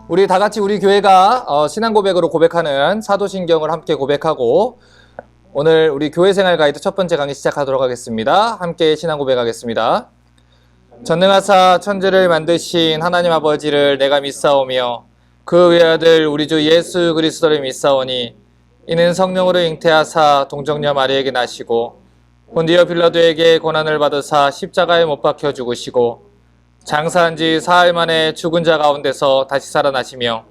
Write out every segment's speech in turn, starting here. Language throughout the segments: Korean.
우리 다 같이 우리 교회가 신앙 고백으로 고백하는 사도신경을 함께 고백하고 오늘 우리 교회 생활 가이드 첫 번째 강의 시작하도록 하겠습니다. 함께 신앙 고백하겠습니다. 전능하사 천지를 만드신 하나님 아버지를 내가 믿사오며 그 외아들 우리 주 예수 그리스도를 믿사오니 이는 성령으로 잉태하사 동정녀 마리에게 나시고 본디오 빌라도에게 고난을 받으사 십자가에 못 박혀 죽으시고 장사한 지 사흘 만에 죽은 자 가운데서 다시 살아나시며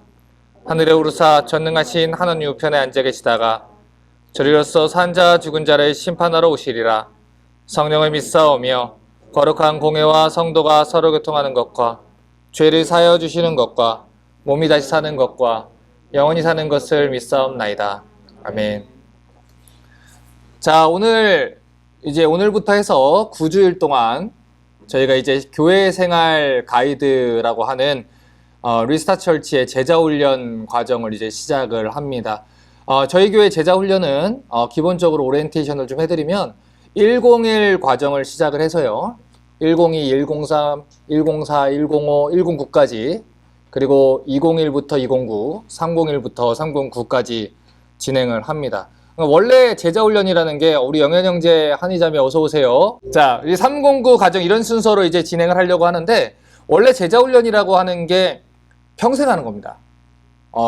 하늘에 오르사 전능하신 하나님 우편에 앉아 계시다가 저리로서 산 자 죽은 자를 심판하러 오시리라. 성령을 믿사오며 거룩한 공회와 성도가 서로 교통하는 것과 죄를 사하여 주시는 것과 몸이 다시 사는 것과 영원히 사는 것을 믿사옵나이다. 아멘. 자, 오늘부터 해서 9주일 동안 저희가 이제 교회 생활 가이드라고 하는 리스타 철치의 제자 훈련 과정을 이제 시작을 합니다. 저희 교회 제자 훈련은 기본적으로 오리엔테이션을 좀 해드리면 101 과정을 시작을 해서요. 102, 103, 104, 105, 109까지 그리고 201부터 209, 301부터 309까지 진행을 합니다. 원래 제자훈련이라는 게 우리 영현 형제 한의자매 어서 오세요. 자, 이 309 과정 이런 순서로 이제 진행을 하려고 하는데 원래 제자훈련이라고 하는 게 평생 하는 겁니다.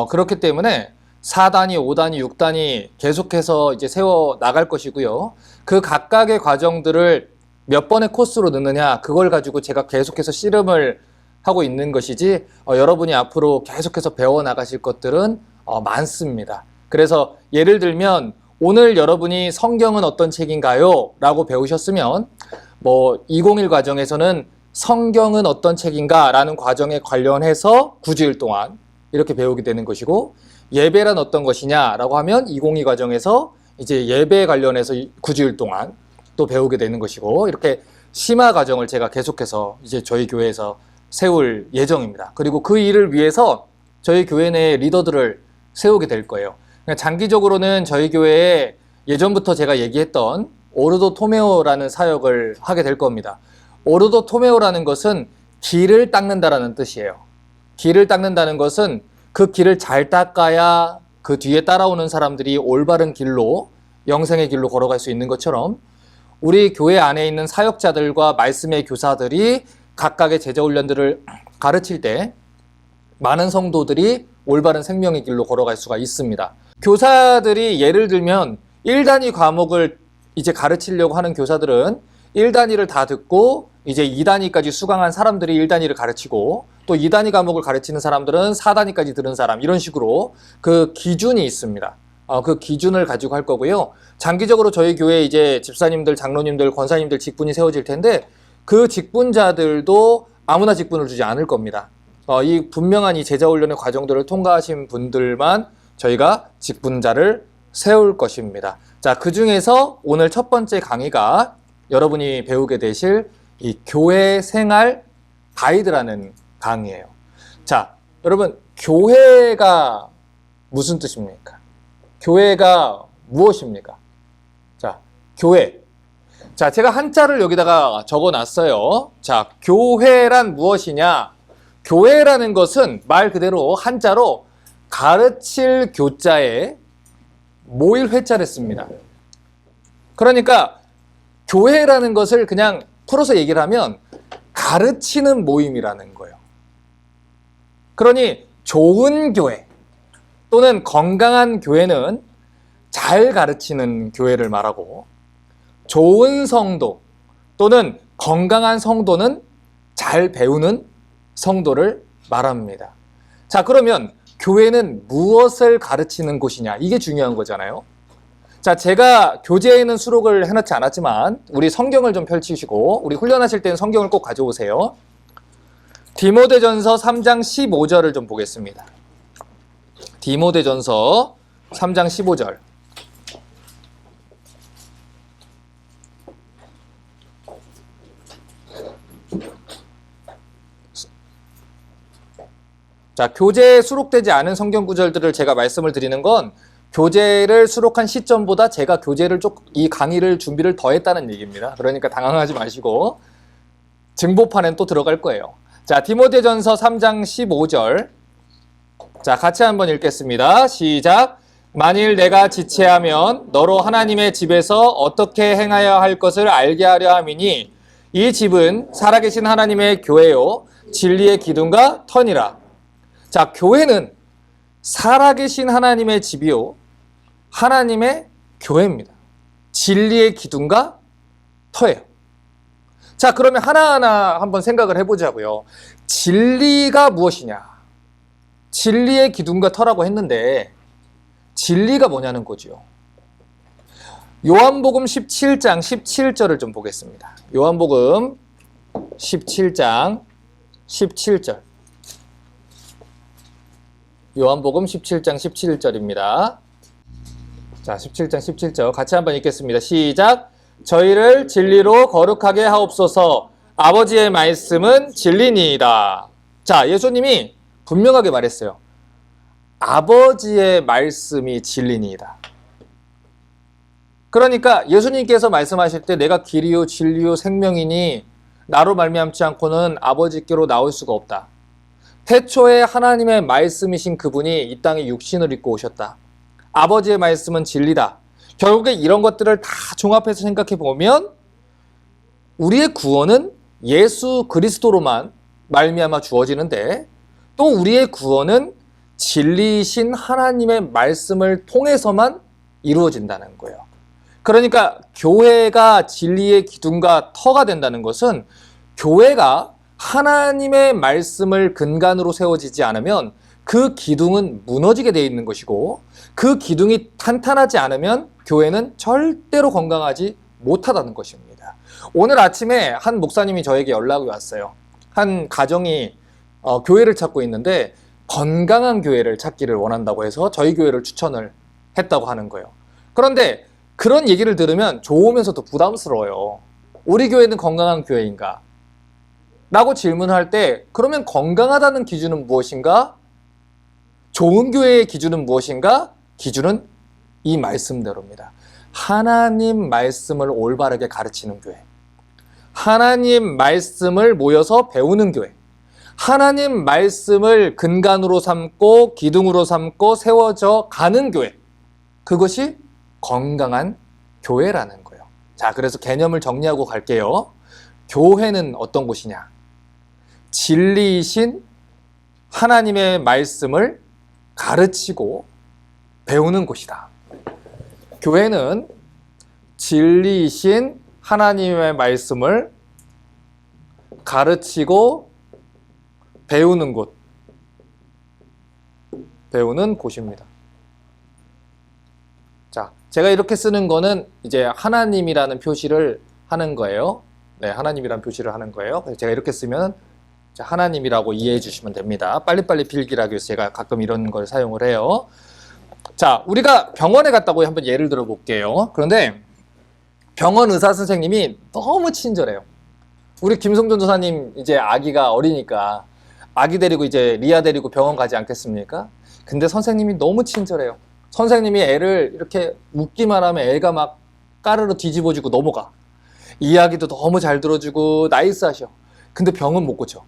그렇기 때문에 4단위, 5단위, 6단위 계속해서 이제 세워 나갈 것이고요. 그 각각의 과정들을 몇 번의 코스로 넣느냐 그걸 가지고 제가 계속해서 씨름을 하고 있는 것이지 여러분이 앞으로 계속해서 배워 나가실 것들은 많습니다. 그래서 예를 들면 오늘 여러분이 성경은 어떤 책인가요? 라고 배우셨으면 201 과정에서는 성경은 어떤 책인가? 라는 과정에 관련해서 9주일 동안 이렇게 배우게 되는 것이고 예배란 어떤 것이냐? 라고 하면 202 과정에서 이제 예배에 관련해서 9주일 동안 또 배우게 되는 것이고 이렇게 심화 과정을 제가 계속해서 이제 저희 교회에서 세울 예정입니다. 그리고 그 일을 위해서 저희 교회 내 리더들을 세우게 될 거예요. 장기적으로는 저희 교회에 예전부터 제가 얘기했던 오르도 토메오라는 사역을 하게 될 겁니다. 오르도 토메오라는 것은 길을 닦는다라는 뜻이에요. 길을 닦는다는 것은 그 길을 잘 닦아야 그 뒤에 따라오는 사람들이 올바른 길로 영생의 길로 걸어갈 수 있는 것처럼 우리 교회 안에 있는 사역자들과 말씀의 교사들이 각각의 제자훈련들을 가르칠 때 많은 성도들이 올바른 생명의 길로 걸어갈 수가 있습니다. 교사들이 예를 들면 1단위 과목을 이제 가르치려고 하는 교사들은 1단위를 다 듣고 이제 2단위까지 수강한 사람들이 1단위를 가르치고 또 2단위 과목을 가르치는 사람들은 4단위까지 들은 사람 이런 식으로 그 기준이 있습니다. 그 기준을 가지고 할 거고요. 장기적으로 저희 교회 이제 집사님들, 장로님들, 권사님들 직분이 세워질 텐데 그 직분자들도 아무나 직분을 주지 않을 겁니다. 이 분명한 이 제자훈련의 과정들을 통과하신 분들만 저희가 직분자를 세울 것입니다. 자, 그 중에서 오늘 첫 번째 강의가 여러분이 배우게 되실 이 교회 생활 가이드라는 강의예요. 자, 여러분 교회가 무슨 뜻입니까? 교회가 무엇입니까? 자, 교회. 자, 제가 한자를 여기다가 적어 놨어요. 자, 교회란 무엇이냐? 교회라는 것은 말 그대로 한자로 가르칠 교자에 모일 회자를 씁니다. 그러니까 교회라는 것을 그냥 풀어서 얘기를 하면 가르치는 모임이라는 거예요. 그러니 좋은 교회 또는 건강한 교회는 잘 가르치는 교회를 말하고 좋은 성도 또는 건강한 성도는 잘 배우는 성도를 말합니다. 자, 그러면 교회는 무엇을 가르치는 곳이냐? 이게 중요한 거잖아요. 자, 제가 교재에는 수록을 해놓지 않았지만 우리 성경을 좀 펼치시고 우리 훈련하실 때는 성경을 꼭 가져오세요. 디모데전서 3장 15절을 좀 보겠습니다. 디모데전서 3장 15절. 자, 교재에 수록되지 않은 성경 구절들을 제가 말씀을 드리는 건 교재를 수록한 시점보다 제가 이 강의를 준비를 더 했다는 얘기입니다. 그러니까 당황하지 마시고 증보판엔 또 들어갈 거예요. 자, 디모데전서 3장 15절 자, 같이 한번 읽겠습니다. 시작. 만일 내가 지체하면 너로 하나님의 집에서 어떻게 행하여 할 것을 알게 하려 함이니 이 집은 살아계신 하나님의 교회요 진리의 기둥과 터니라. 자, 교회는 살아계신 하나님의 집이요 하나님의 교회입니다. 진리의 기둥과 터예요. 자, 그러면 하나하나 한번 생각을 해보자고요. 진리가 무엇이냐? 진리의 기둥과 터라고 했는데 진리가 뭐냐는 거죠. 요한복음 17장 17절을 좀 보겠습니다. 요한복음 17장 17절. 요한복음 17장 17절입니다. 자, 17장 17절 같이 한번 읽겠습니다. 시작. 저희를 진리로 거룩하게 하옵소서. 아버지의 말씀은 진리니이다. 자, 예수님이 분명하게 말했어요. 아버지의 말씀이 진리니이다. 그러니까 예수님께서 말씀하실 때 내가 길이요 진리요 생명이니 나로 말미암지 않고는 아버지께로 나올 수가 없다. 태초에 하나님의 말씀이신 그분이 이 땅에 육신을 입고 오셨다. 아버지의 말씀은 진리다. 결국에 이런 것들을 다 종합해서 생각해 보면 우리의 구원은 예수 그리스도로만 말미암아 주어지는데 또 우리의 구원은 진리이신 하나님의 말씀을 통해서만 이루어진다는 거예요. 그러니까 교회가 진리의 기둥과 터가 된다는 것은 교회가 하나님의 말씀을 근간으로 세워지지 않으면 그 기둥은 무너지게 되어 있는 것이고 그 기둥이 탄탄하지 않으면 교회는 절대로 건강하지 못하다는 것입니다. 오늘 아침에 한 목사님이 저에게 연락이 왔어요. 한 가정이 교회를 찾고 있는데 건강한 교회를 찾기를 원한다고 해서 저희 교회를 추천을 했다고 하는 거예요. 그런데 그런 얘기를 들으면 좋으면서도 부담스러워요. 우리 교회는 건강한 교회인가? 라고 질문할 때 그러면 건강하다는 기준은 무엇인가? 좋은 교회의 기준은 무엇인가? 기준은 이 말씀대로입니다. 하나님 말씀을 올바르게 가르치는 교회. 하나님 말씀을 모여서 배우는 교회. 하나님 말씀을 근간으로 삼고 기둥으로 삼고 세워져 가는 교회. 그것이 건강한 교회라는 거예요. 자, 그래서 개념을 정리하고 갈게요. 교회는 어떤 곳이냐? 진리이신 하나님의 말씀을 가르치고 배우는 곳이다. 교회는 진리이신 하나님의 말씀을 가르치고 배우는 곳, 배우는 곳입니다. 자, 제가 이렇게 쓰는 거는 이제 하나님이라는 표시를 하는 거예요. 네, 하나님이라는 표시를 하는 거예요. 그래서 제가 이렇게 쓰면 하나님이라고 이해해 주시면 됩니다. 빨리빨리 필기하기 위해서 제가 가끔 이런 걸 사용을 해요. 자, 우리가 병원에 갔다고 한번 예를 들어 볼게요. 그런데 병원 의사 선생님이 너무 친절해요. 우리 김성준 조사님 이제 아기가 어리니까 아기 데리고 이제 리아 데리고 병원 가지 않겠습니까? 근데 선생님이 너무 친절해요. 선생님이 애를 이렇게 웃기만 하면 애가 막 까르르 뒤집어지고 넘어가. 이야기도 너무 잘 들어주고 나이스하셔. 근데 병은 못 고쳐.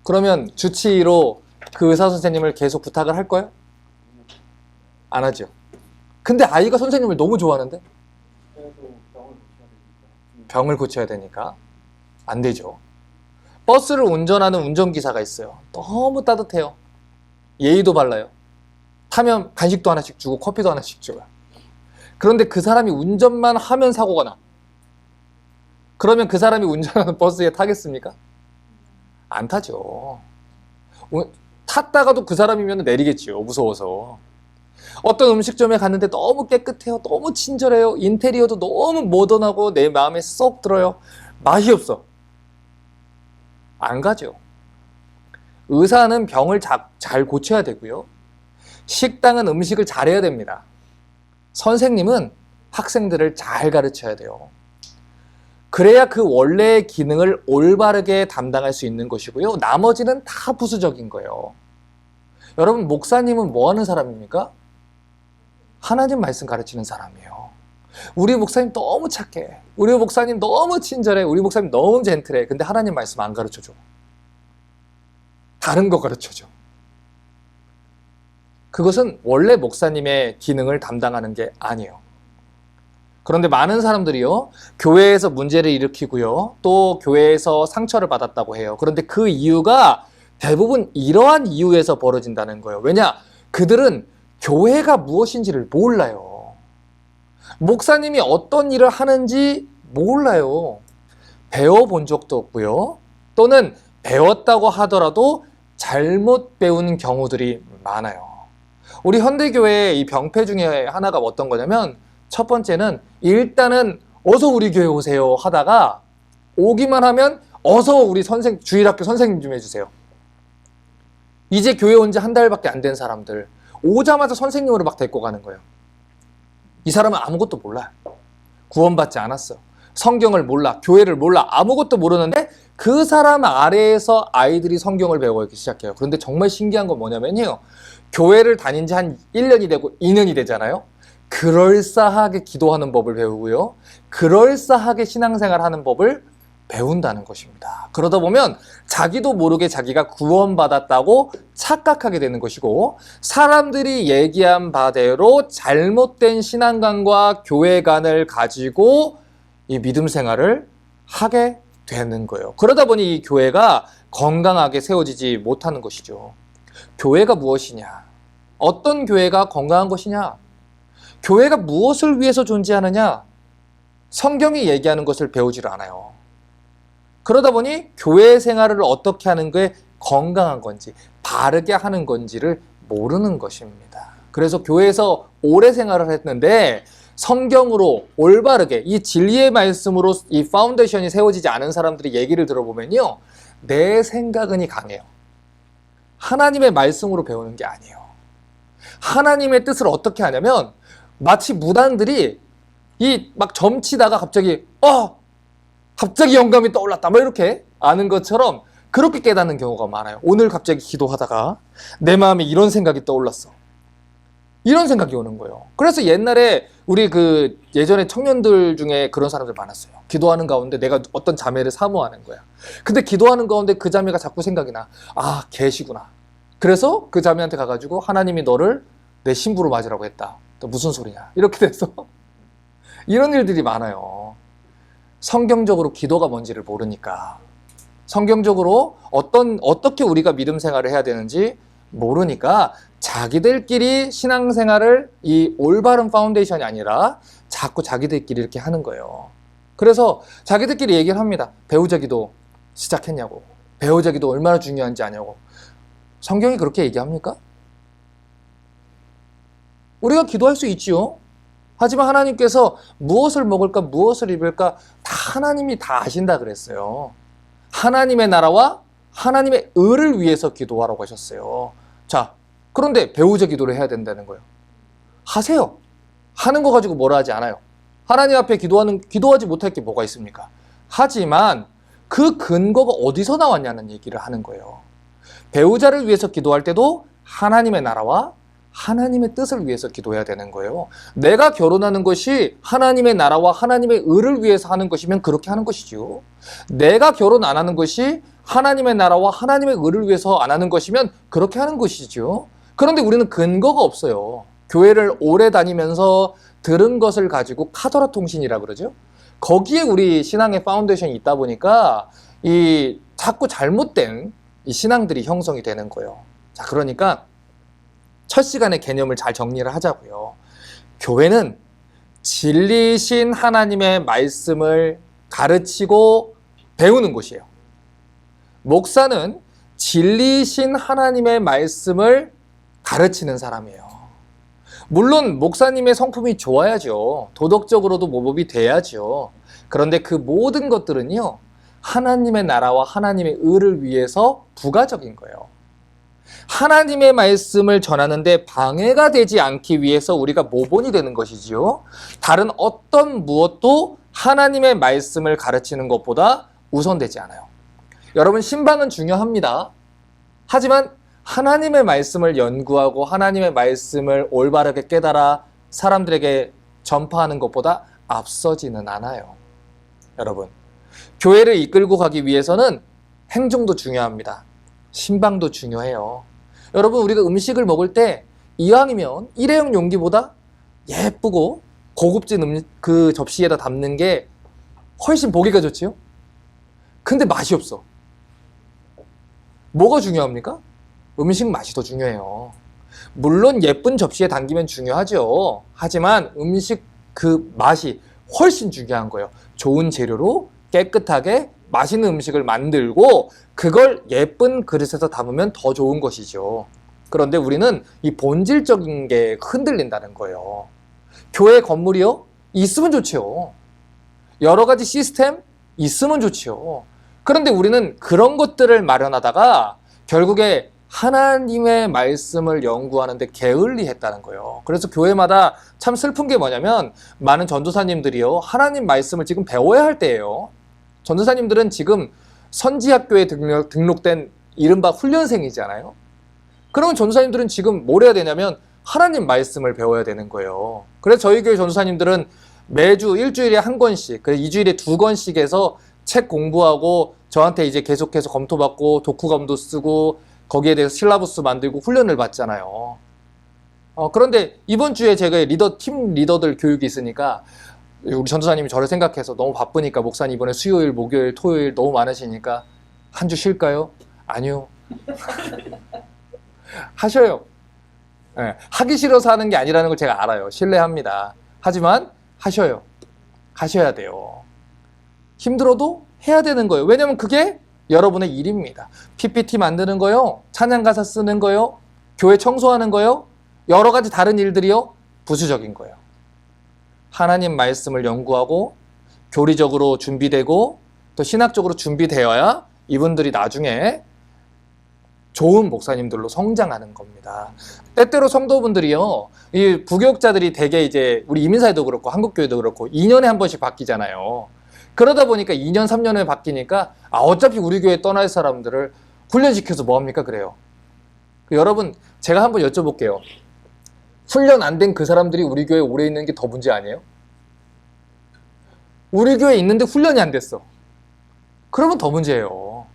그러면 주치의로 그 의사 선생님을 계속 부탁을 할 거예요? 안 하죠. 근데 아이가 선생님을 너무 좋아하는데? 병을 고쳐야 되니까 안 되죠. 버스를 운전하는 운전기사가 있어요. 너무 따뜻해요. 예의도 발라요. 타면 간식도 하나씩 주고 커피도 하나씩 줘요. 그런데 그 사람이 운전만 하면 사고가 나. 그러면 그 사람이 운전하는 버스에 타겠습니까? 안 타죠. 탔다가도 그 사람이면 내리겠죠. 무서워서. 어떤 음식점에 갔는데 너무 깨끗해요. 너무 친절해요. 인테리어도 너무 모던하고 내 마음에 쏙 들어요. 맛이 없어. 안 가죠. 의사는 병을 잘 고쳐야 되고요. 식당은 음식을 잘해야 됩니다. 선생님은 학생들을 잘 가르쳐야 돼요. 그래야 그 원래의 기능을 올바르게 담당할 수 있는 것이고요. 나머지는 다 부수적인 거예요. 여러분, 목사님은 뭐 하는 사람입니까? 하나님 말씀 가르치는 사람이에요. 우리 목사님 너무 착해. 우리 목사님 너무 친절해. 우리 목사님 너무 젠틀해. 근데 하나님 말씀 안 가르쳐줘. 다른 거 가르쳐줘. 그것은 원래 목사님의 기능을 담당하는 게 아니에요. 그런데 많은 사람들이요, 교회에서 문제를 일으키고요, 또 교회에서 상처를 받았다고 해요. 그런데 그 이유가 대부분 이러한 이유에서 벌어진다는 거예요. 왜냐? 그들은 교회가 무엇인지를 몰라요. 목사님이 어떤 일을 하는지 몰라요. 배워본 적도 없고요, 또는 배웠다고 하더라도 잘못 배운 경우들이 많아요. 우리 현대교회의 이 병폐 중에 하나가 어떤 거냐면, 첫 번째는 일단은 어서 우리 교회 오세요 하다가 오기만 하면 어서 우리 주일학교 선생님 좀 해주세요. 이제 교회 온 지 한 달밖에 안 된 사람들 오자마자 선생님으로 막 데리고 가는 거예요. 이 사람은 아무것도 몰라요. 구원받지 않았어. 성경을 몰라. 교회를 몰라. 아무것도 모르는데 그 사람 아래에서 아이들이 성경을 배우기 시작해요. 그런데 정말 신기한 건 뭐냐면요, 교회를 다닌 지 한 1년이 되고 2년이 되잖아요. 그럴싸하게 기도하는 법을 배우고요, 그럴싸하게 신앙생활하는 법을 배운다는 것입니다. 그러다 보면 자기도 모르게 자기가 구원받았다고 착각하게 되는 것이고, 사람들이 얘기한 바대로 잘못된 신앙관과 교회관을 가지고 이 믿음 생활을 하게 되는 거예요. 그러다 보니 이 교회가 건강하게 세워지지 못하는 것이죠. 교회가 무엇이냐? 어떤 교회가 건강한 것이냐? 교회가 무엇을 위해서 존재하느냐? 성경이 얘기하는 것을 배우지를 않아요. 그러다 보니 교회 생활을 어떻게 하는 게 건강한 건지, 바르게 하는 건지를 모르는 것입니다. 그래서 교회에서 오래 생활을 했는데 성경으로 올바르게 이 진리의 말씀으로 이 파운데이션이 세워지지 않은 사람들이 얘기를 들어보면요, 내 생각은이 강해요. 하나님의 말씀으로 배우는 게 아니에요. 하나님의 뜻을 어떻게 하냐면, 마치 무당들이 막 점치다가 갑자기 영감이 떠올랐다, 뭐 이렇게 아는 것처럼 그렇게 깨닫는 경우가 많아요. 오늘 갑자기 기도하다가 내 마음에 이런 생각이 떠올랐어. 이런 생각이 오는 거예요. 그래서 옛날에 우리 예전에 청년들 중에 그런 사람들 많았어요. 기도하는 가운데 내가 어떤 자매를 사모하는 거야. 근데 기도하는 가운데 그 자매가 자꾸 생각이 나. 아, 계시구나. 그래서 그 자매한테 가가지고 하나님이 너를 내 신부로 맞으라고 했다. 또 무슨 소리냐. 이렇게 돼서 이런 일들이 많아요. 성경적으로 기도가 뭔지를 모르니까, 성경적으로 어떻게 우리가 믿음 생활을 해야 되는지 모르니까 자기들끼리 신앙생활을 이 올바른 파운데이션이 아니라 자꾸 자기들끼리 이렇게 하는 거예요. 그래서 자기들끼리 얘기를 합니다. 배우자 기도 시작했냐고, 배우자 기도 얼마나 중요한지 아냐고. 성경이 그렇게 얘기합니까? 우리가 기도할 수 있지요. 하지만 하나님께서 무엇을 먹을까, 무엇을 입을까 다 하나님이 다 아신다 그랬어요. 하나님의 나라와 하나님의 의를 위해서 기도하라고 하셨어요. 자, 그런데 배우자 기도를 해야 된다는 거예요. 하세요. 하는 거 가지고 뭐라 하지 않아요. 하나님 앞에 기도하지 못할 게 뭐가 있습니까? 하지만 그 근거가 어디서 나왔냐는 얘기를 하는 거예요. 배우자를 위해서 기도할 때도 하나님의 나라와 하나님의 뜻을 위해서 기도해야 되는 거예요. 내가 결혼하는 것이 하나님의 나라와 하나님의 의를 위해서 하는 것이면 그렇게 하는 것이지요. 내가 결혼 안 하는 것이 하나님의 나라와 하나님의 의를 위해서 안 하는 것이면 그렇게 하는 것이지요. 그런데 우리는 근거가 없어요. 교회를 오래 다니면서 들은 것을 가지고 카더라 통신이라 그러죠. 거기에 우리 신앙의 파운데이션이 있다 보니까 자꾸 잘못된 이 신앙들이 형성이 되는 거예요. 자, 그러니까 첫 시간에 개념을 잘 정리를 하자고요. 교회는 진리신 하나님의 말씀을 가르치고 배우는 곳이에요. 목사는 진리신 하나님의 말씀을 가르치는 사람이에요. 물론 목사님의 성품이 좋아야죠. 도덕적으로도 모범이 돼야죠. 그런데 그 모든 것들은요, 하나님의 나라와 하나님의 의를 위해서 부가적인 거예요. 하나님의 말씀을 전하는데 방해가 되지 않기 위해서 우리가 모본이 되는 것이지요. 다른 어떤 무엇도 하나님의 말씀을 가르치는 것보다 우선되지 않아요. 여러분, 신방은 중요합니다. 하지만 하나님의 말씀을 연구하고 하나님의 말씀을 올바르게 깨달아 사람들에게 전파하는 것보다 앞서지는 않아요. 여러분, 교회를 이끌고 가기 위해서는 행정도 중요합니다. 신방도 중요해요. 여러분, 우리가 음식을 먹을 때 이왕이면 일회용 용기보다 예쁘고 고급진 그 접시에다 담는 게 훨씬 보기가 좋지요? 근데 맛이 없어. 뭐가 중요합니까? 음식 맛이 더 중요해요. 물론 예쁜 접시에 담기면 중요하죠. 하지만 음식 그 맛이 훨씬 중요한 거예요. 좋은 재료로 깨끗하게 맛있는 음식을 만들고 그걸 예쁜 그릇에서 담으면 더 좋은 것이죠. 그런데 우리는 이 본질적인 게 흔들린다는 거예요. 교회 건물이요? 있으면 좋지요. 여러 가지 시스템? 있으면 좋지요. 그런데 우리는 그런 것들을 마련하다가 결국에 하나님의 말씀을 연구하는데 게을리했다는 거예요. 그래서 교회마다 참 슬픈 게 뭐냐면 많은 전도사님들이요, 하나님 말씀을 지금 배워야 할 때예요. 전도사님들은 지금 선지학교에 등록된 이른바 훈련생이잖아요. 그러면 전도사님들은 지금 뭘 해야 되냐면 하나님 말씀을 배워야 되는 거예요. 그래서 저희 교회 전도사님들은 매주 일주일에 한 권씩, 그래서 2주일에 2권씩 해서 책 공부하고 저한테 이제 계속해서 검토받고 독후감도 쓰고 거기에 대해서 실라부스 만들고 훈련을 받잖아요. 그런데 이번 주에 제가 팀 리더들 교육이 있으니까 우리 전도사님이 저를 생각해서 너무 바쁘니까 목사님 이번에 수요일, 목요일, 토요일 너무 많으시니까 한 주 쉴까요? 아니요. 하셔요. 네, 하기 싫어서 하는 게 아니라는 걸 제가 알아요. 신뢰합니다. 하지만 하셔요. 하셔야 돼요. 힘들어도 해야 되는 거예요. 왜냐면 그게 여러분의 일입니다. PPT 만드는 거요, 찬양가사 쓰는 거요, 교회 청소하는 거요, 여러 가지 다른 일들이요, 부수적인 거예요. 하나님 말씀을 연구하고 교리적으로 준비되고 또 신학적으로 준비되어야 이분들이 나중에 좋은 목사님들로 성장하는 겁니다. 때때로 성도분들이요, 이 부교육자들이 대개 이제 우리 이민사회도 그렇고 한국교회도 그렇고 2년에 한 번씩 바뀌잖아요. 그러다 보니까 2년, 3년에 바뀌니까 어차피 우리 교회 떠날 사람들을 훈련시켜서 뭐합니까? 그래요. 여러분, 제가 한번 여쭤볼게요. 훈련 안 된 그 사람들이 우리 교회에 오래 있는 게 더 문제 아니에요? 우리 교회에 있는데 훈련이 안 됐어. 그러면 더 문제예요.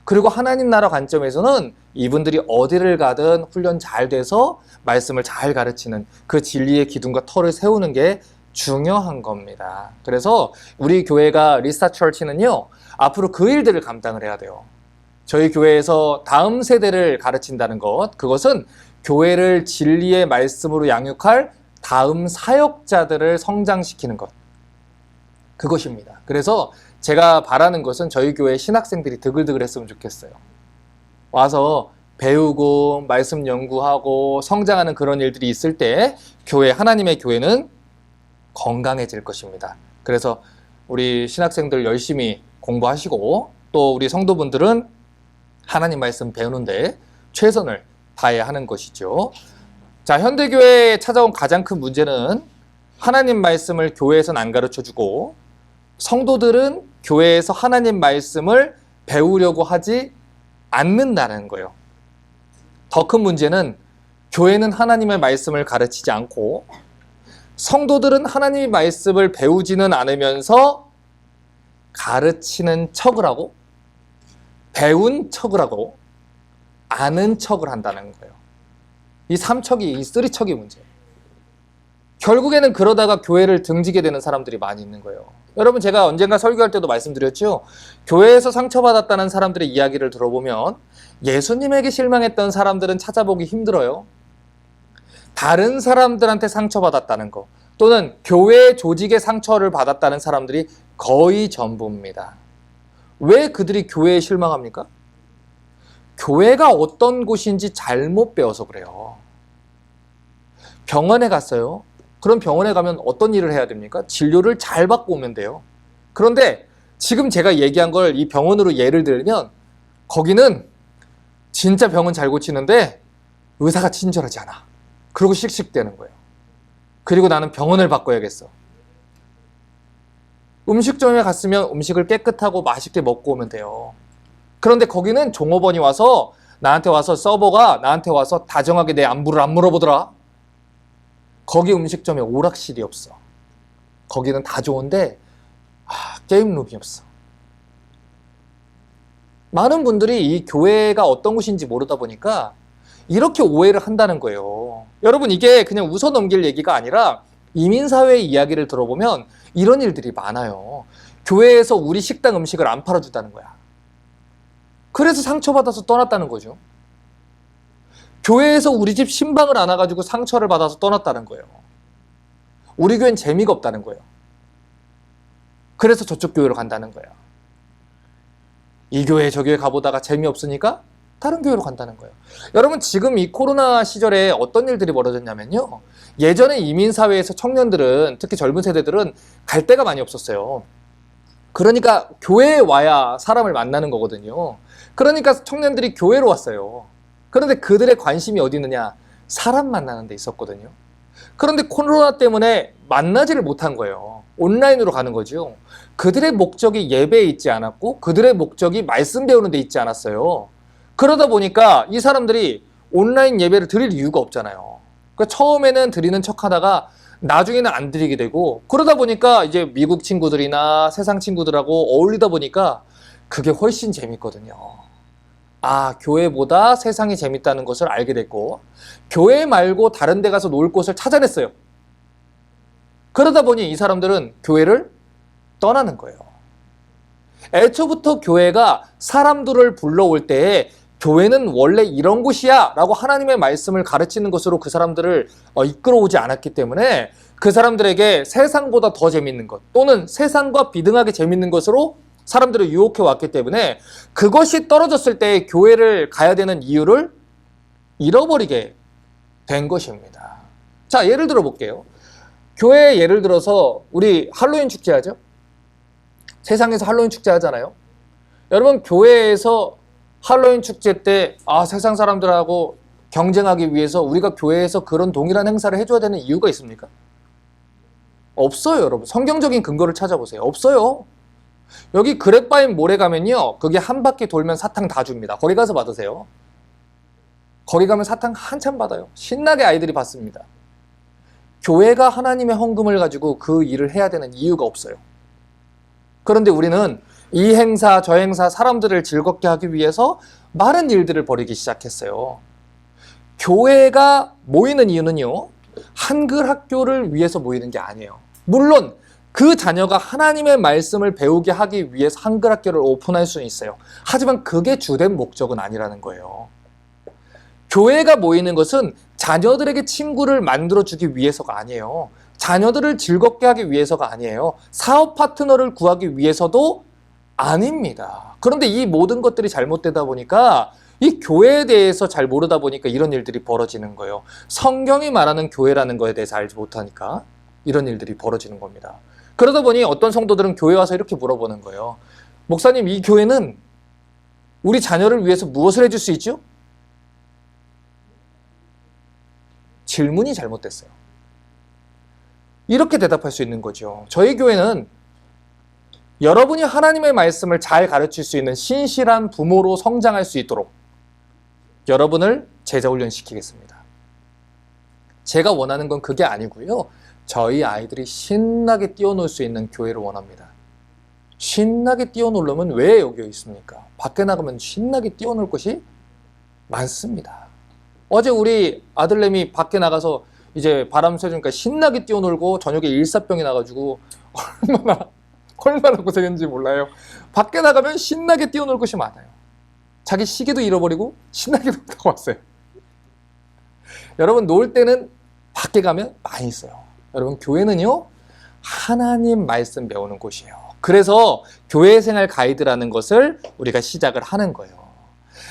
그리고 하나님 나라 관점에서는 이분들이 어디를 가든 훈련 잘 돼서 말씀을 잘 가르치는 그 진리의 기둥과 터를 세우는 게 중요한 겁니다. 그래서 우리 교회가 리스타처치는요, 앞으로 그 일들을 감당을 해야 돼요. 저희 교회에서 다음 세대를 가르친다는 것, 그것은 교회를 진리의 말씀으로 양육할 다음 사역자들을 성장시키는 것, 그것입니다. 그래서 제가 바라는 것은 저희 교회 신학생들이 드글드글 했으면 좋겠어요. 와서 배우고 말씀 연구하고 성장하는 그런 일들이 있을 때 하나님의 교회는 건강해질 것입니다. 그래서 우리 신학생들 열심히 공부하시고 또 우리 성도분들은 하나님 말씀 배우는데 최선을 다해야 하는 것이죠. 자, 현대교회에 찾아온 가장 큰 문제는 하나님 말씀을 교회에서는 안 가르쳐주고 성도들은 교회에서 하나님 말씀을 배우려고 하지 않는다는 거예요. 더 큰 문제는 교회는 하나님의 말씀을 가르치지 않고 성도들은 하나님의 말씀을 배우지는 않으면서 가르치는 척을 하고 배운 척을 하고 아는 척을 한다는 거예요. 이 3척이, 이 3척이 문제예요. 결국에는 그러다가 교회를 등지게 되는 사람들이 많이 있는 거예요. 여러분, 제가 언젠가 설교할 때도 말씀드렸죠. 교회에서 상처받았다는 사람들의 이야기를 들어보면 예수님에게 실망했던 사람들은 찾아보기 힘들어요. 다른 사람들한테 상처받았다는 거 또는 교회 조직의 상처를 받았다는 사람들이 거의 전부입니다. 왜 그들이 교회에 실망합니까? 교회가 어떤 곳인지 잘못 배워서 그래요. 병원에 갔어요. 그럼 병원에 가면 어떤 일을 해야 됩니까? 진료를 잘 받고 오면 돼요. 그런데 지금 제가 얘기한 걸 이 병원으로 예를 들면 거기는 진짜 병은 잘 고치는데 의사가 친절하지 않아. 그러고 씩씩대는 거예요. 그리고 나는 병원을 바꿔야겠어. 음식점에 갔으면 음식을 깨끗하고 맛있게 먹고 오면 돼요. 그런데 거기는 종업원이 와서 나한테 와서 서버가 나한테 와서 다정하게 내 안부를 안 물어보더라. 거기 음식점에 오락실이 없어. 거기는 다 좋은데 게임룸이 없어. 많은 분들이 이 교회가 어떤 곳인지 모르다 보니까 이렇게 오해를 한다는 거예요. 여러분, 이게 그냥 웃어 넘길 얘기가 아니라 이민사회의 이야기를 들어보면 이런 일들이 많아요. 교회에서 우리 식당 음식을 안 팔아준다는 거야. 그래서 상처받아서 떠났다는 거죠. 교회에서 우리 집 신방을 안 와가지고 상처를 받아서 떠났다는 거예요. 우리 교회는 재미가 없다는 거예요. 그래서 저쪽 교회로 간다는 거예요. 이 교회 저 교회 가보다가 재미없으니까 다른 교회로 간다는 거예요. 여러분, 지금 이 코로나 시절에 어떤 일들이 벌어졌냐면요. 예전에 이민사회에서 청년들은, 특히 젊은 세대들은 갈 데가 많이 없었어요. 그러니까 교회에 와야 사람을 만나는 거거든요. 그러니까 청년들이 교회로 왔어요. 그런데 그들의 관심이 어디 있느냐? 사람 만나는 데 있었거든요. 그런데 코로나 때문에 만나지를 못한 거예요. 온라인으로 가는 거죠. 그들의 목적이 예배에 있지 않았고 그들의 목적이 말씀 배우는 데 있지 않았어요. 그러다 보니까 이 사람들이 온라인 예배를 드릴 이유가 없잖아요. 그러니까 처음에는 드리는 척 하다가 나중에는 안 드리게 되고, 그러다 보니까 이제 미국 친구들이나 세상 친구들하고 어울리다 보니까 그게 훨씬 재밌거든요. 아, 교회보다 세상이 재밌다는 것을 알게 됐고, 교회 말고 다른 데 가서 놀 곳을 찾아냈어요. 그러다 보니 이 사람들은 교회를 떠나는 거예요. 애초부터 교회가 사람들을 불러올 때에 교회는 원래 이런 곳이야 라고 하나님의 말씀을 가르치는 것으로 그 사람들을 이끌어오지 않았기 때문에 그 사람들에게 세상보다 더 재밌는 것 또는 세상과 비등하게 재밌는 것으로 사람들을 유혹해 왔기 때문에 그것이 떨어졌을 때 교회를 가야 되는 이유를 잃어버리게 된 것입니다. 자, 예를 들어 볼게요. 교회 예를 들어서 우리 할로윈 축제 하죠? 세상에서 할로윈 축제 하잖아요. 여러분, 교회에서 할로윈 축제 때 세상 사람들하고 경쟁하기 위해서 우리가 교회에서 그런 동일한 행사를 해줘야 되는 이유가 있습니까? 없어요, 여러분. 성경적인 근거를 찾아보세요. 없어요. 여기 그랩바인 몰에 가면요, 그게 한 바퀴 돌면 사탕 다 줍니다. 거기 가서 받으세요. 거기 가면 사탕 한참 받아요. 신나게 아이들이 받습니다. 교회가 하나님의 헌금을 가지고 그 일을 해야 되는 이유가 없어요. 그런데 우리는 이 행사 저 행사 사람들을 즐겁게 하기 위해서 많은 일들을 벌이기 시작했어요. 교회가 모이는 이유는요, 한글 학교를 위해서 모이는 게 아니에요. 물론 그 자녀가 하나님의 말씀을 배우게 하기 위해서 한글 학교를 오픈할 수는 있어요. 하지만 그게 주된 목적은 아니라는 거예요. 교회가 모이는 것은 자녀들에게 친구를 만들어주기 위해서가 아니에요. 자녀들을 즐겁게 하기 위해서가 아니에요. 사업 파트너를 구하기 위해서도 아닙니다. 그런데 이 모든 것들이 잘못되다 보니까 이 교회에 대해서 잘 모르다 보니까 이런 일들이 벌어지는 거예요. 성경이 말하는 교회라는 거에 대해서 알지 못하니까 이런 일들이 벌어지는 겁니다. 그러다 보니 어떤 성도들은 교회 와서 이렇게 물어보는 거예요. 목사님, 이 교회는 우리 자녀를 위해서 무엇을 해줄 수 있죠? 질문이 잘못됐어요. 이렇게 대답할 수 있는 거죠. 저희 교회는 여러분이 하나님의 말씀을 잘 가르칠 수 있는 신실한 부모로 성장할 수 있도록 여러분을 제자훈련시키겠습니다. 제가 원하는 건 그게 아니고요. 저희 아이들이 신나게 뛰어놀 수 있는 교회를 원합니다. 신나게 뛰어놀려면 왜 여기 있습니까? 밖에 나가면 신나게 뛰어놀 곳이 많습니다. 어제 우리 아들내미 밖에 나가서 이제 바람 쐬주니까 신나게 뛰어놀고 저녁에 일사병이 나가지고 얼마나 고생했는지 몰라요. 밖에 나가면 신나게 뛰어놀 곳이 많아요. 자기 시계도 잃어버리고 신나게 놀다가 왔어요. 여러분, 놀 때는 밖에 가면 많이 있어요. 여러분, 교회는요, 하나님 말씀 배우는 곳이에요. 그래서 교회 생활 가이드라는 것을 우리가 시작을 하는 거예요.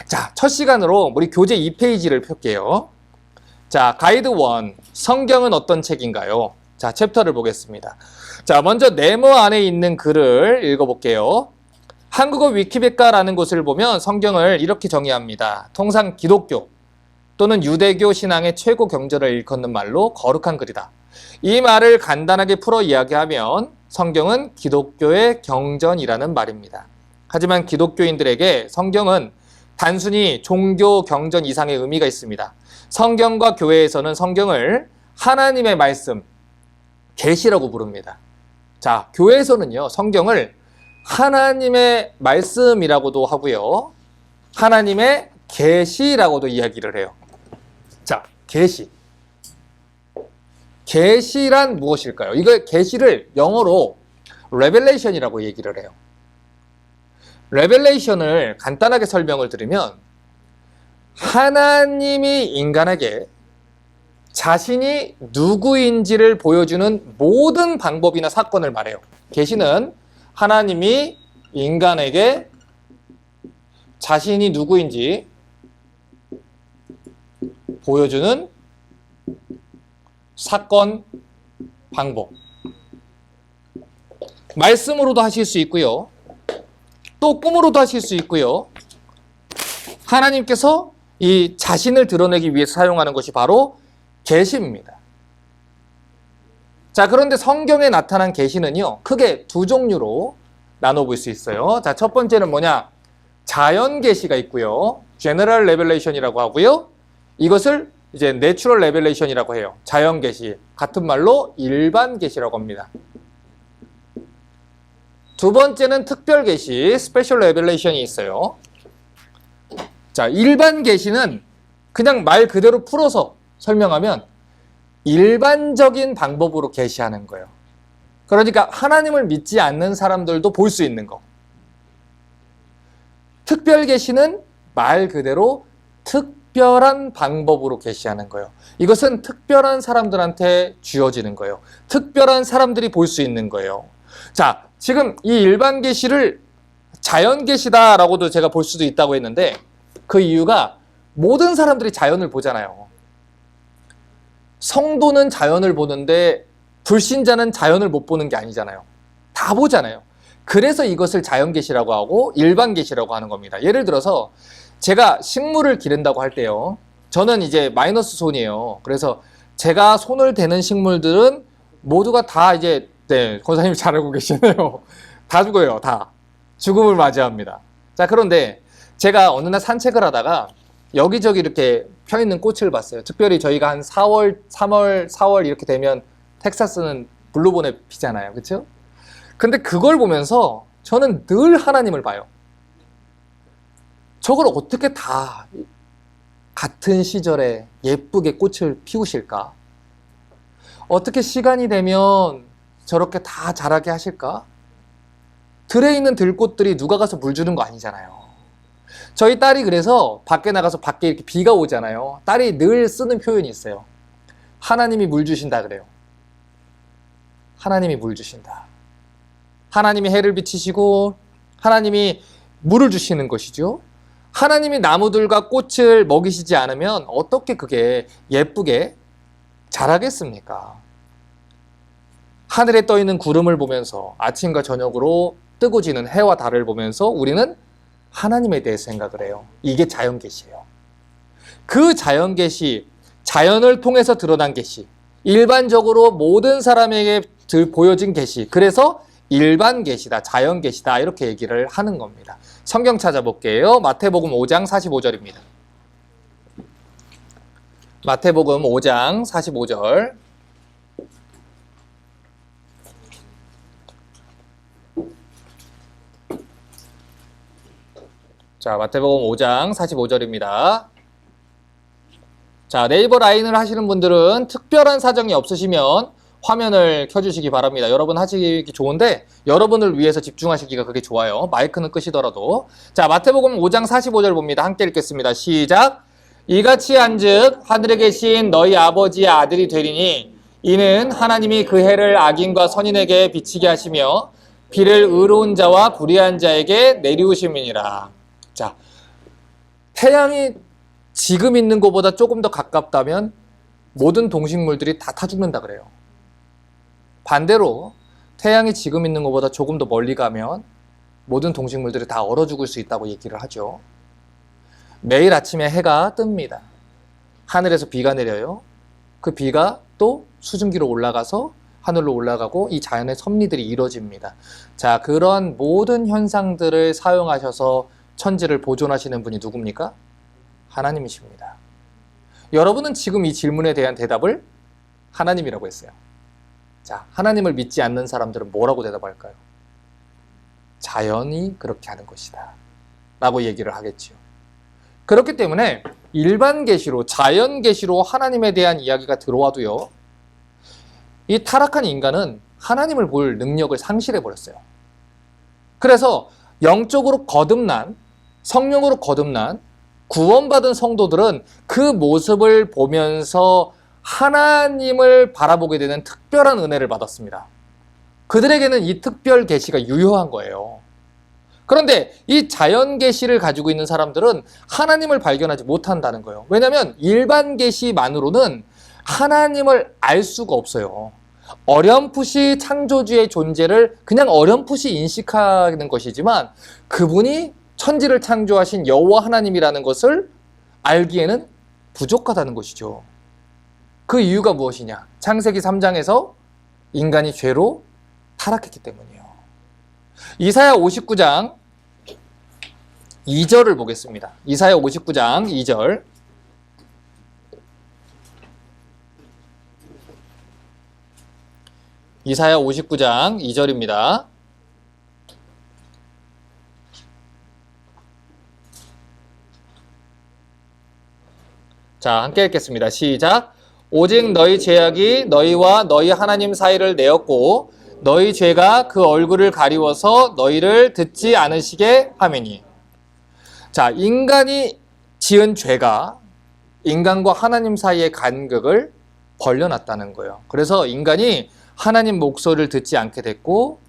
자, 첫 시간으로 우리 교재 2페이지를 펼게요. 자, 가이드 1, 성경은 어떤 책인가요? 자, 챕터를 보겠습니다. 자, 먼저 네모 안에 있는 글을 읽어볼게요. 한국어 위키백과라는 곳을 보면 성경을 이렇게 정의합니다. 통상 기독교 또는 유대교 신앙의 최고 경전을 일컫는 말로 거룩한 글이다. 이 말을 간단하게 풀어 이야기하면 성경은 기독교의 경전이라는 말입니다. 하지만 기독교인들에게 성경은 단순히 종교 경전 이상의 의미가 있습니다. 성경과 교회에서는 성경을 하나님의 말씀, 계시라고 부릅니다. 자, 교회에서는요, 성경을 하나님의 말씀이라고도 하고요. 하나님의 계시라고도 이야기를 해요. 자, 계시. 계시란 무엇일까요? 이거 계시를 영어로 레벨레이션이라고 얘기를 해요. 레벨레이션을 간단하게 설명을 드리면 하나님이 인간에게 자신이 누구인지를 보여주는 모든 방법이나 사건을 말해요. 계시는 하나님이 인간에게 자신이 누구인지 보여주는 사건, 방법. 말씀으로도 하실 수 있고요. 또 꿈으로도 하실 수 있고요. 하나님께서 이 자신을 드러내기 위해서 사용하는 것이 바로 계시입니다. 자, 그런데 성경에 나타난 계시는요, 크게 두 종류로 나눠볼 수 있어요. 자, 첫 번째는 뭐냐? 자연 계시가 있고요. General Revelation이라고 하고요. 이것을 이제 Natural Revelation이라고 해요. 자연 계시. 같은 말로 일반 계시라고 합니다. 두 번째는 특별 계시, Special Revelation이 있어요. 자, 일반 계시는 그냥 말 그대로 풀어서 설명하면 일반적인 방법으로 계시하는 거예요. 그러니까 하나님을 믿지 않는 사람들도 볼 수 있는 거. 특별 계시는 말 그대로 특별한 방법으로 계시하는 거예요. 이것은 특별한 사람들한테 주어지는 거예요. 특별한 사람들이 볼 수 있는 거예요. 자, 지금 이 일반 계시를 자연 계시다라고도 제가 볼 수도 있다고 했는데 그 이유가 모든 사람들이 자연을 보잖아요. 성도는 자연을 보는데 불신자는 자연을 못 보는 게 아니잖아요. 다 보잖아요. 그래서 이것을 자연 계시라고 하고 일반 계시라고 하는 겁니다. 예를 들어서 제가 식물을 기른다고 할 때요. 저는 이제 마이너스 손이에요. 그래서 제가 손을 대는 식물들은 모두가 다 이제 네, 권사님 잘 알고 계시네요. 다 죽어요. 다. 죽음을 맞이합니다. 자, 그런데 제가 어느 날 산책을 하다가 여기저기 이렇게 펴있는 꽃을 봤어요. 특별히 저희가 한 4월, 3월, 4월 이렇게 되면 텍사스는 블루본에 피잖아요. 그렇죠? 근데 그걸 보면서 저는 늘 하나님을 봐요. 저걸 어떻게 다 같은 시절에 예쁘게 꽃을 피우실까? 어떻게 시간이 되면 저렇게 다 자라게 하실까? 들에 있는 들꽃들이 누가 가서 물 주는 거 아니잖아요. 저희 딸이 그래서 밖에 나가서 밖에 이렇게 비가 오잖아요. 딸이 늘 쓰는 표현이 있어요. 하나님이 물 주신다 그래요. 하나님이 물 주신다. 하나님이 해를 비치시고 하나님이 물을 주시는 것이죠. 하나님이 나무들과 꽃을 먹이시지 않으면 어떻게 그게 예쁘게 자라겠습니까? 하늘에 떠 있는 구름을 보면서 아침과 저녁으로 뜨고 지는 해와 달을 보면서 우리는 하나님에 대해 생각을 해요. 이게 자연 계시예요. 그 자연 계시, 자연을 통해서 드러난 계시, 일반적으로 모든 사람에게 보여진 계시, 그래서 일반 계시다, 자연 계시다 이렇게 얘기를 하는 겁니다. 성경 찾아볼게요. 마태복음 5장 45절입니다. 마태복음 5장 45절. 자, 마태복음 5장 45절입니다. 자, 네이버 라인을 하시는 분들은 특별한 사정이 없으시면 화면을 켜주시기 바랍니다. 여러분 하시기 좋은데 여러분을 위해서 집중하시기가 그게 좋아요. 마이크는 끄시더라도. 자, 마태복음 5장 45절 봅니다. 함께 읽겠습니다. 시작. 이같이 한즉 하늘에 계신 너희 아버지의 아들이 되리니 이는 하나님이 그 해를 악인과 선인에게 비치게 하시며 비를 의로운 자와 불의한 자에게 내리우심이니라. 자, 태양이 지금 있는 것보다 조금 더 가깝다면 모든 동식물들이 다 타 죽는다 그래요. 반대로 태양이 지금 있는 것보다 조금 더 멀리 가면 모든 동식물들이 다 얼어 죽을 수 있다고 얘기를 하죠. 매일 아침에 해가 뜹니다. 하늘에서 비가 내려요. 그 비가 또 수증기로 올라가서 하늘로 올라가고 이 자연의 섭리들이 이루어집니다. 자, 그런 모든 현상들을 사용하셔서 천지를 보존하시는 분이 누굽니까? 하나님이십니다. 여러분은 지금 이 질문에 대한 대답을 하나님이라고 했어요. 자, 하나님을 믿지 않는 사람들은 뭐라고 대답할까요? 자연이 그렇게 하는 것이다 라고 얘기를 하겠지요. 그렇기 때문에 일반 계시로, 자연 계시로 하나님에 대한 이야기가 들어와도요, 이 타락한 인간은 하나님을 볼 능력을 상실해 버렸어요. 그래서 영적으로 거듭난, 성령으로 거듭난 구원받은 성도들은 그 모습을 보면서 하나님을 바라보게 되는 특별한 은혜를 받았습니다. 그들에게는 이 특별 계시가 유효한 거예요. 그런데 이 자연 계시를 가지고 있는 사람들은 하나님을 발견하지 못한다는 거예요. 왜냐하면 일반 계시만으로는 하나님을 알 수가 없어요. 어렴풋이 창조주의 존재를 그냥 어렴풋이 인식하는 것이지만 그분이 천지를 창조하신 여호와 하나님이라는 것을 알기에는 부족하다는 것이죠. 그 이유가 무엇이냐? 창세기 3장에서 인간이 죄로 타락했기 때문이에요. 이사야 59장 2절을 보겠습니다. 이사야 59장 2절. 이사야 59장 2절입니다. 자, 함께 읽겠습니다. 시작. 오직 너희 죄악이 너희와 너희 하나님 사이를 내었고 너희 죄가 그 얼굴을 가리워서 너희를 듣지 않으시게 함이니. 자, 인간이 지은 죄가 인간과 하나님 사이의 간극을 벌려놨다는 거예요. 그래서 인간이 하나님 목소리를 듣지 않게 됐고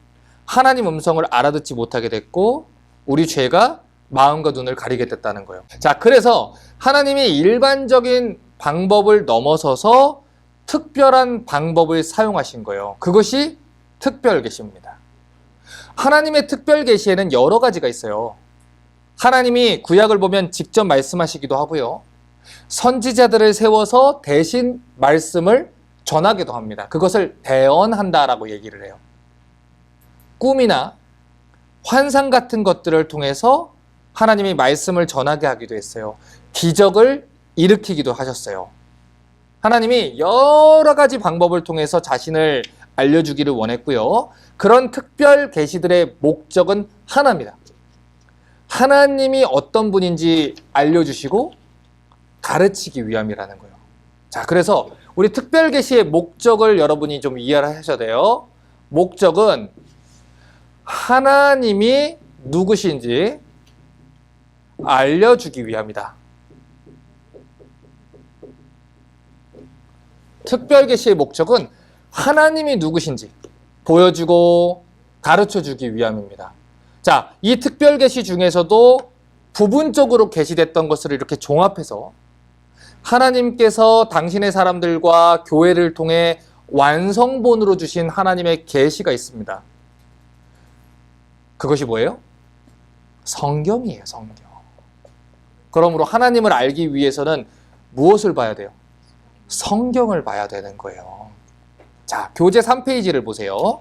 하나님 음성을 알아듣지 못하게 됐고 우리 죄가 마음과 눈을 가리게 됐다는 거예요. 자, 그래서 하나님이 일반적인 방법을 넘어서서 특별한 방법을 사용하신 거예요. 그것이 특별 계시입니다. 하나님의 특별 계시에는 여러 가지가 있어요. 하나님이 구약을 보면 직접 말씀하시기도 하고요. 선지자들을 세워서 대신 말씀을 전하기도 합니다. 그것을 대언한다라고 얘기를 해요. 꿈이나 환상 같은 것들을 통해서 하나님이 말씀을 전하게 하기도 했어요. 기적을 일으키기도 하셨어요. 하나님이 여러 가지 방법을 통해서 자신을 알려주기를 원했고요. 그런 특별 계시들의 목적은 하나입니다. 하나님이 어떤 분인지 알려주시고 가르치기 위함이라는 거예요. 자, 그래서 우리 특별 계시의 목적을 여러분이 좀 이해를 하셔야 돼요. 목적은 하나님이 누구신지 알려주기 위함이다. 특별 계시의 목적은 하나님이 누구신지 보여주고 가르쳐주기 위함입니다. 자, 이 특별 계시 중에서도 부분적으로 계시됐던 것을 이렇게 종합해서 하나님께서 당신의 사람들과 교회를 통해 완성본으로 주신 하나님의 계시가 있습니다. 그것이 뭐예요? 성경이에요, 성경. 그러므로 하나님을 알기 위해서는 무엇을 봐야 돼요? 성경을 봐야 되는 거예요. 자, 교재 3페이지를 보세요.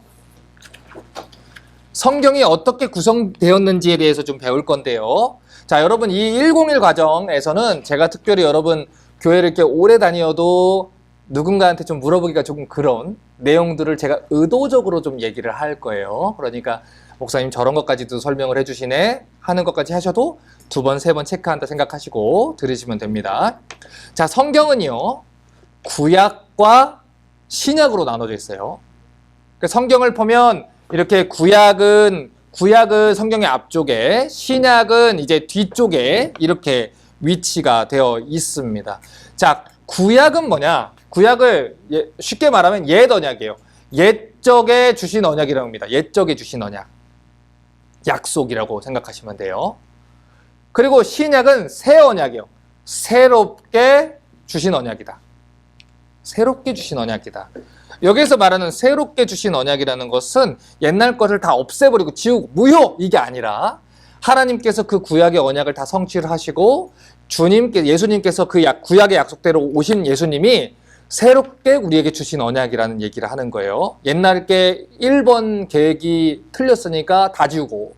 성경이 어떻게 구성되었는지에 대해서 좀 배울 건데요. 자, 여러분 이 101 과정에서는 제가 특별히 여러분 교회를 이렇게 오래 다녀도 누군가한테 좀 물어보기가 조금 그런 내용들을 제가 의도적으로 좀 얘기를 할 거예요. 그러니까 목사님 저런 것까지도 설명을 해주시네 하는 것까지 하셔도 2번, 3번 체크한다 생각하시고 들으시면 됩니다. 자, 성경은요 구약과 신약으로 나눠져 있어요. 성경을 보면 이렇게 구약은 성경의 앞쪽에, 신약은 이제 뒤쪽에 이렇게 위치가 되어 있습니다. 자, 구약은 뭐냐? 구약을 쉽게 말하면 옛 언약이에요. 옛적에 주신 언약이라고 합니다. 옛적에 주신 언약. 약속이라고 생각하시면 돼요. 그리고 신약은 새 언약이에요. 새롭게 주신 언약이다. 새롭게 주신 언약이다. 여기서 말하는 새롭게 주신 언약이라는 것은 옛날 것을 다 없애버리고 지우고 무효! 이게 아니라 하나님께서 그 구약의 언약을 다 성취를 하시고 예수님께서 그 구약의 약속대로 오신 예수님이 새롭게 우리에게 주신 언약이라는 얘기를 하는 거예요. 옛날 게 1번 계획이 틀렸으니까 다 지우고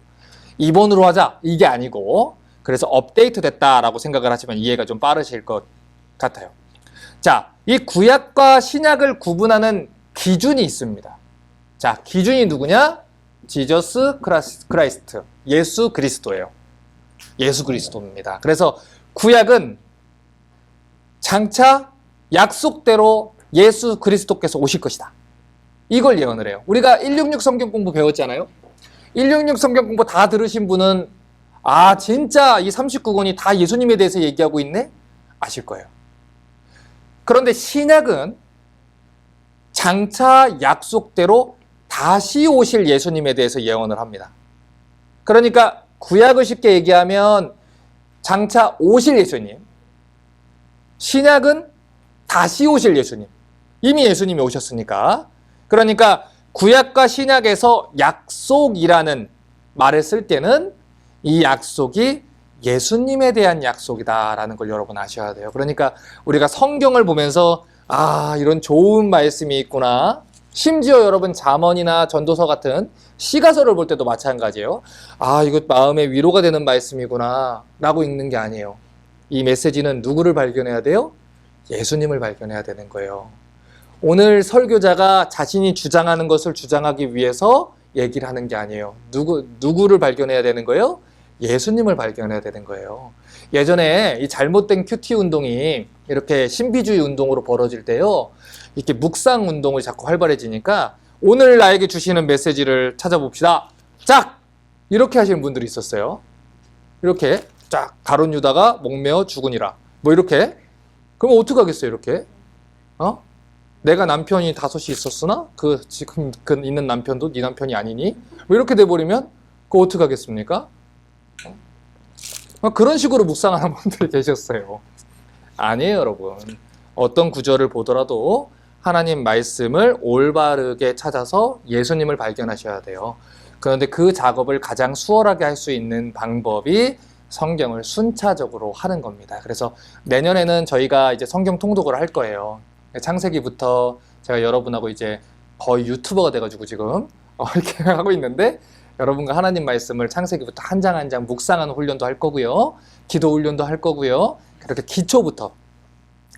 2번으로 하자 이게 아니고 그래서 업데이트 됐다라고 생각을 하시면 이해가 좀 빠르실 것 같아요. 자, 이 구약과 신약을 구분하는 기준이 있습니다. 자, 기준이 누구냐? 지저스 크라이스트, 예수 그리스도예요. 예수 그리스도입니다. 그래서 구약은 장차 약속대로 예수 그리스도께서 오실 것이다. 이걸 예언을 해요. 우리가 166 성경 공부 배웠잖아요. 166 성경 공부 다 들으신 분은 아 진짜 이 39권이 다 예수님에 대해서 얘기하고 있네? 아실 거예요. 그런데 신약은 장차 약속대로 다시 오실 예수님에 대해서 예언을 합니다. 그러니까 구약을 쉽게 얘기하면 장차 오실 예수님, 신약은 다시 오실 예수님. 이미 예수님이 오셨으니까. 그러니까 구약과 신약에서 약속이라는 말을 쓸 때는 이 약속이 예수님에 대한 약속이다라는 걸 여러분 아셔야 돼요. 그러니까 우리가 성경을 보면서 아 이런 좋은 말씀이 있구나. 심지어 여러분 잠언이나 전도서 같은 시가서를 볼 때도 마찬가지예요. 아 이거 마음에 위로가 되는 말씀이구나 라고 읽는 게 아니에요. 이 메시지는 누구를 발견해야 돼요? 예수님을 발견해야 되는 거예요. 오늘 설교자가 자신이 주장하는 것을 주장하기 위해서 얘기를 하는 게 아니에요. 누구를 발견해야 되는 거예요? 예수님을 발견해야 되는 거예요. 예전에 이 잘못된 큐티 운동이 이렇게 신비주의 운동으로 벌어질 때요. 이렇게 묵상 운동을 자꾸 활발해지니까 오늘 나에게 주시는 메시지를 찾아봅시다. 짝! 이렇게 하시는 분들이 있었어요. 이렇게 쫙 가룟 유다가 목매어 죽으니라. 뭐 이렇게. 그럼 어떻게 하겠어요, 이렇게? 내가 남편이 5이 있었으나 지금 있는 남편도 네 남편이 아니니? 뭐 이렇게 돼버리면 그거 어떻게 하겠습니까? 그런 식으로 묵상하는 분들이 계셨어요. 아니에요, 여러분. 어떤 구절을 보더라도 하나님 말씀을 올바르게 찾아서 예수님을 발견하셔야 돼요. 그런데 그 작업을 가장 수월하게 할 수 있는 방법이 성경을 순차적으로 하는 겁니다. 그래서 내년에는 저희가 이제 성경 통독을 할 거예요. 창세기부터 제가 여러분하고 이제 거의 유튜버가 돼가지고 지금 이렇게 하고 있는데 여러분과 하나님 말씀을 창세기부터 한 장 한 장 묵상하는 훈련도 할 거고요. 기도 훈련도 할 거고요. 그렇게 기초부터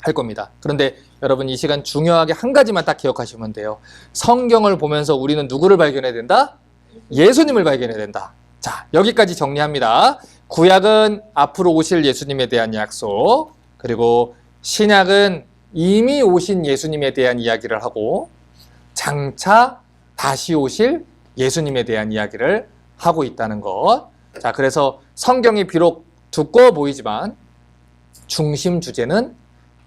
할 겁니다. 그런데 여러분 이 시간 중요하게 한 가지만 딱 기억하시면 돼요. 성경을 보면서 우리는 누구를 발견해야 된다? 예수님을 발견해야 된다. 자, 여기까지 정리합니다. 구약은 앞으로 오실 예수님에 대한 약속, 그리고 신약은 이미 오신 예수님에 대한 이야기를 하고 장차 다시 오실 예수님에 대한 이야기를 하고 있다는 것. 자, 그래서 성경이 비록 두꺼워 보이지만 중심 주제는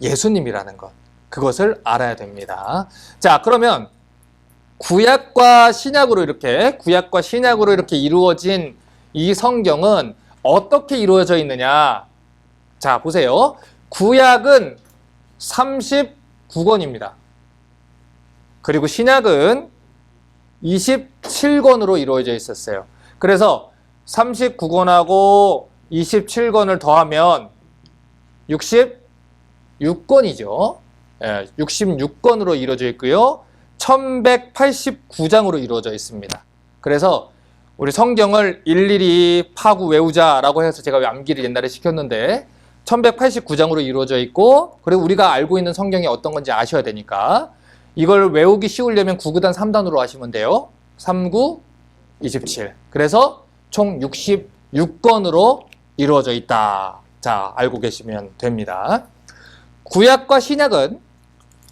예수님이라는 것. 그것을 알아야 됩니다. 자, 그러면 구약과 신약으로 이렇게 이루어진 이 성경은 어떻게 이루어져 있느냐? 자, 보세요. 구약은 39권입니다. 그리고 신약은 27권으로 이루어져 있었어요. 그래서 39권하고 27권을 더하면 66권이죠. 66권으로 이루어져 있고요. 1189장으로 이루어져 있습니다. 그래서 우리 성경을 일일이 파고 외우자라고 해서 제가 암기를 옛날에 시켰는데 1189장으로 이루어져 있고, 그리고 우리가 알고 있는 성경이 어떤 건지 아셔야 되니까 이걸 외우기 쉬우려면 9구단 3단으로 하시면 돼요. 39, 27. 그래서 총 66권으로 이루어져 있다. 자, 알고 계시면 됩니다. 구약과 신약은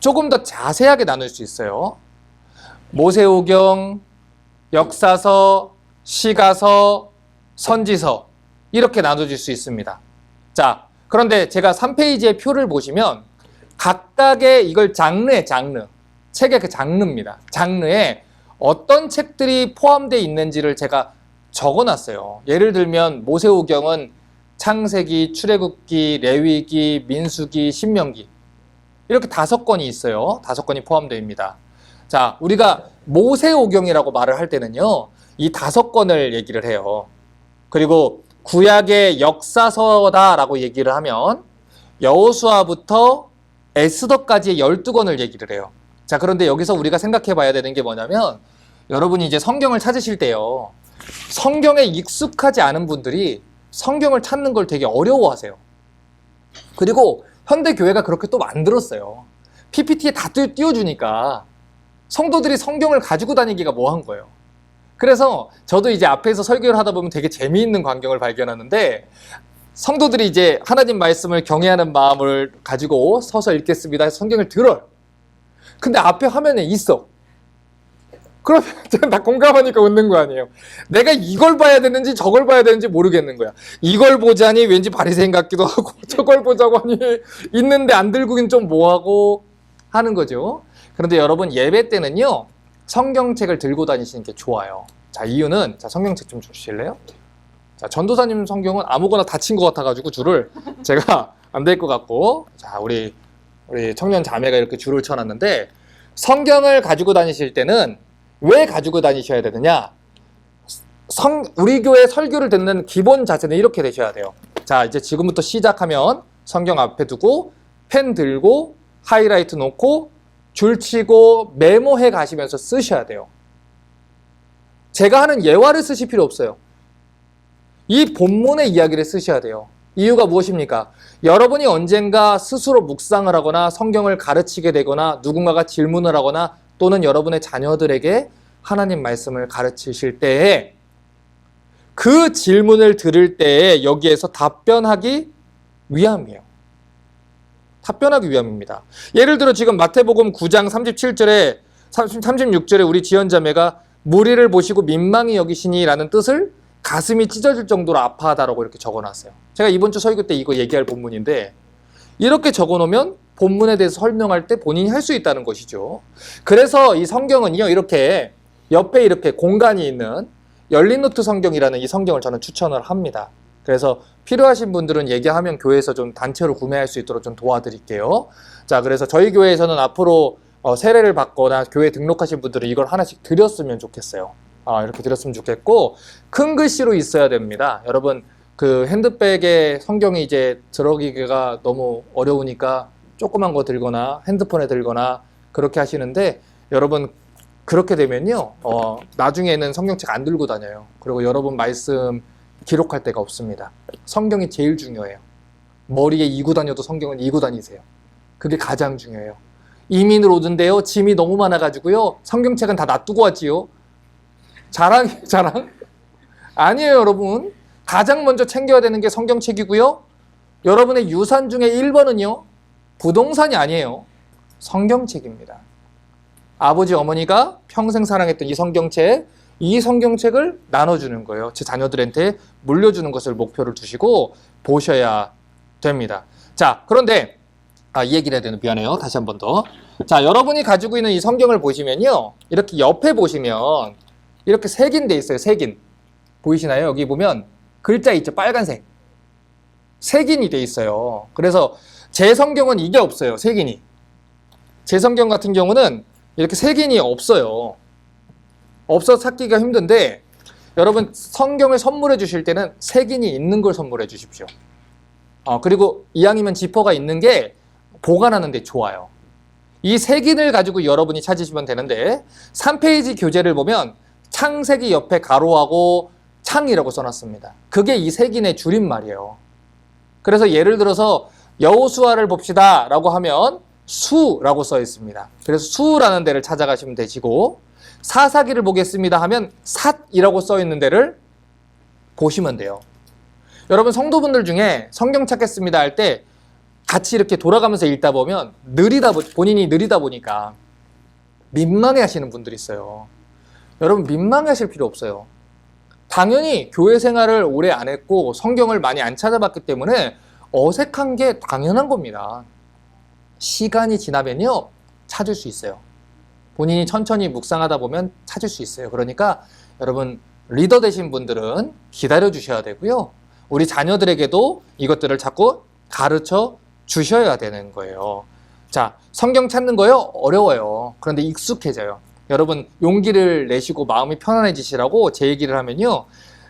조금 더 자세하게 나눌 수 있어요. 모세오경, 역사서, 시가서, 선지서 이렇게 나눠질 수 있습니다. 자, 그런데 제가 3페이지의 표를 보시면 각각의 이걸 장르, 책의 그 장르입니다. 장르에 어떤 책들이 포함되어 있는지를 제가 적어놨어요. 예를 들면 모세오경은 창세기, 출애굽기, 레위기, 민수기, 신명기 이렇게 5권이 있어요. 5권이 포함되어 있습니다. 자, 우리가 모세오경이라고 말을 할 때는요, 이 5권을 얘기를 해요. 그리고 구약의 역사서다라고 얘기를 하면 여호수아부터 에스더까지의 12권을 얘기를 해요. 자, 그런데 여기서 우리가 생각해 봐야 되는 게 뭐냐면, 여러분이 이제 성경을 찾으실 때요, 성경에 익숙하지 않은 분들이 성경을 찾는 걸 되게 어려워하세요. 그리고 현대 교회가 그렇게 또 만들었어요. PPT에 다 띄워주니까 성도들이 성경을 가지고 다니기가 뭐한 거예요. 그래서 저도 이제 앞에서 설교를 하다 보면 되게 재미있는 광경을 발견하는데 성도들이 이제 하나님 말씀을 경외하는 마음을 가지고 서서 읽겠습니다. 성경을 들어요. 근데 앞에 화면에 있어. 그러면 제가 다 공감하니까 웃는 거 아니에요. 내가 이걸 봐야 되는지 저걸 봐야 되는지 모르겠는 거야. 이걸 보자니 왠지 바리새인 같기도 하고 저걸 보자고 하니 있는데 안 들고긴 좀 뭐하고 하는 거죠. 그런데 여러분 예배 때는요. 성경책을 들고 다니시는 게 좋아요. 자, 이유는 자, 성경책 좀 주실래요? 자, 전도사님 성경은 아무거나 다친 것 같아가지고 줄을 제가 안 될 것 같고 자, 우리 청년 자매가 이렇게 줄을 쳐놨는데 성경을 가지고 다니실 때는 왜 가지고 다니셔야 되느냐? 우리 교회 설교를 듣는 기본 자세는 이렇게 되셔야 돼요. 자, 이제 지금부터 시작하면 성경 앞에 두고 펜 들고 하이라이트 놓고 줄 치고 메모해 가시면서 쓰셔야 돼요. 제가 하는 예화를 쓰실 필요 없어요. 이 본문의 이야기를 쓰셔야 돼요. 이유가 무엇입니까? 여러분이 언젠가 스스로 묵상을 하거나 성경을 가르치게 되거나 누군가가 질문을 하거나 또는 여러분의 자녀들에게 하나님 말씀을 가르치실 때에 그 질문을 들을 때에 여기에서 답변하기 위함이에요. 답변하기 위함입니다. 예를 들어 지금 마태복음 9장 37절에 36절에 우리 지연자매가 무리를 보시고 민망히 여기시니 라는 뜻을 가슴이 찢어질 정도로 아파하다라고 이렇게 적어놨어요. 제가 이번 주 설교 때 이거 얘기할 본문인데 이렇게 적어놓으면 본문에 대해서 설명할 때 본인이 할 수 있다는 것이죠. 그래서 이 성경은요, 이렇게 옆에 이렇게 공간이 있는 열린 노트 성경이라는 이 성경을 저는 추천을 합니다. 그래서 필요하신 분들은 얘기하면 교회에서 좀 단체로 구매할 수 있도록 좀 도와드릴게요. 자, 그래서 저희 교회에서는 앞으로 세례를 받거나 교회 등록하신 분들은 이걸 하나씩 드렸으면 좋겠어요. 이렇게 드렸으면 좋겠고 큰 글씨로 있어야 됩니다. 여러분 그 핸드백에 성경이 이제 들어가기가 너무 어려우니까 조그만 거 들거나 핸드폰에 들거나 그렇게 하시는데 여러분 그렇게 되면요 나중에는 성경책 안 들고 다녀요. 그리고 여러분 말씀 기록할 데가 없습니다. 성경이 제일 중요해요. 머리에 이고 다녀도 성경은 이고 다니세요. 그게 가장 중요해요. 이민을 오던데요 짐이 너무 많아가지고요 성경책은 다 놔두고 왔지요. 자랑? 아니에요, 여러분. 가장 먼저 챙겨야 되는 게 성경책이고요. 여러분의 유산 중에 1번은요. 부동산이 아니에요. 성경책입니다. 아버지, 어머니가 평생 사랑했던 이 성경책을 나눠주는 거예요. 제 자녀들한테 물려주는 것을 목표를 두시고 보셔야 됩니다. 자, 그런데 이 얘기를 해야 되는 미안해요. 다시 한 번 더. 자, 여러분이 가지고 있는 이 성경을 보시면요. 이렇게 옆에 보시면 이렇게 색인 돼 있어요. 색인. 보이시나요? 여기 보면 글자 있죠. 빨간색. 색인이 돼 있어요. 그래서 제 성경은 이게 없어요. 색인이. 제 성경 같은 경우는 이렇게 색인이 없어요. 없어서 찾기가 힘든데 여러분 성경을 선물해 주실 때는 색인이 있는 걸 선물해 주십시오. 그리고 이왕이면 지퍼가 있는 게 보관하는 데 좋아요. 이 색인을 가지고 여러분이 찾으시면 되는데 3페이지 교재를 보면 창세기 옆에 가로하고 창이라고 써놨습니다. 그게 이 색인의 줄임말이에요. 그래서 예를 들어서 여호수아를 봅시다 라고 하면 수라고 써 있습니다. 그래서 수라는 데를 찾아가시면 되시고 사사기를 보겠습니다 하면 삿이라고 써 있는 데를 보시면 돼요. 여러분 성도분들 중에 성경 찾겠습니다 할 때 같이 이렇게 돌아가면서 읽다 보면 본인이 느리다 보니까 민망해 하시는 분들이 있어요. 여러분 민망해 하실 필요 없어요. 당연히 교회 생활을 오래 안 했고 성경을 많이 안 찾아봤기 때문에 어색한 게 당연한 겁니다. 시간이 지나면요 찾을 수 있어요. 본인이 천천히 묵상하다 보면 찾을 수 있어요. 그러니까 여러분 리더 되신 분들은 기다려 주셔야 되고요. 우리 자녀들에게도 이것들을 자꾸 가르쳐 주셔야 되는 거예요. 자, 성경 찾는 거요? 어려워요. 그런데 익숙해져요. 여러분 용기를 내시고 마음이 편안해지시라고 제 얘기를 하면요.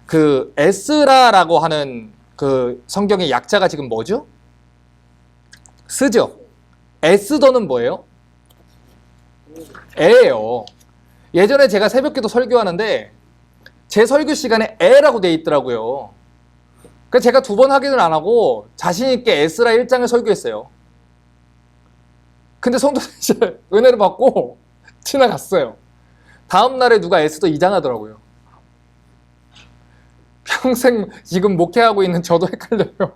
그 에스라라고 하는 그 성경의 약자가 지금 뭐죠? 스죠. 에스더는 뭐예요? 에예요. 예전에 제가 새벽기도 설교하는데 제 설교 시간에 에라고 돼 있더라고요. 그래서 제가 2번 확인을 안 하고 자신 있게 에스라 1장을 설교했어요. 근데 성도들 은혜를 받고 지나갔어요. 다음 날에 누가 에스더 2장 하더라고요. 평생 지금 목회하고 있는 저도 헷갈려요.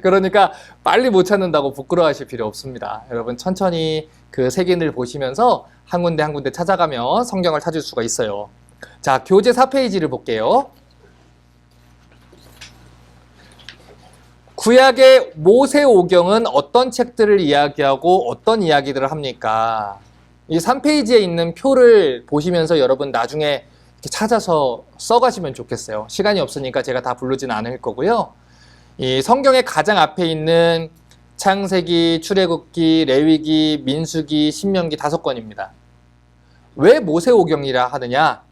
그러니까 빨리 못 찾는다고 부끄러워하실 필요 없습니다. 여러분 천천히 그 색인을 보시면서 한 군데 한 군데 찾아가면 성경을 찾을 수가 있어요. 자, 교재 4페이지를 볼게요. 구약의 모세오경은 어떤 책들을 이야기하고 어떤 이야기들을 합니까? 이 3페이지에 있는 표를 보시면서 여러분 나중에 이렇게 찾아서 써가시면 좋겠어요. 시간이 없으니까 제가 다 부르진 않을 거고요. 이 성경의 가장 앞에 있는 창세기, 출애굽기, 레위기, 민수기, 신명기 5권입니다. 왜 모세오경이라 하느냐?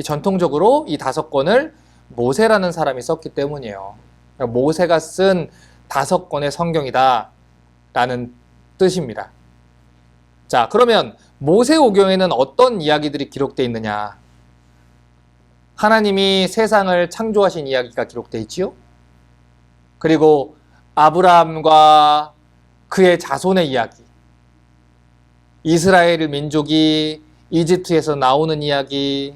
전통적으로 이 5권을 모세라는 사람이 썼기 때문이에요. 모세가 쓴 5권의 성경이다 라는 뜻입니다. 자, 그러면 모세오경에는 어떤 이야기들이 기록되어 있느냐? 하나님이 세상을 창조하신 이야기가 기록되어 있지요. 그리고 아브라함과 그의 자손의 이야기, 이스라엘 민족이 이집트에서 나오는 이야기,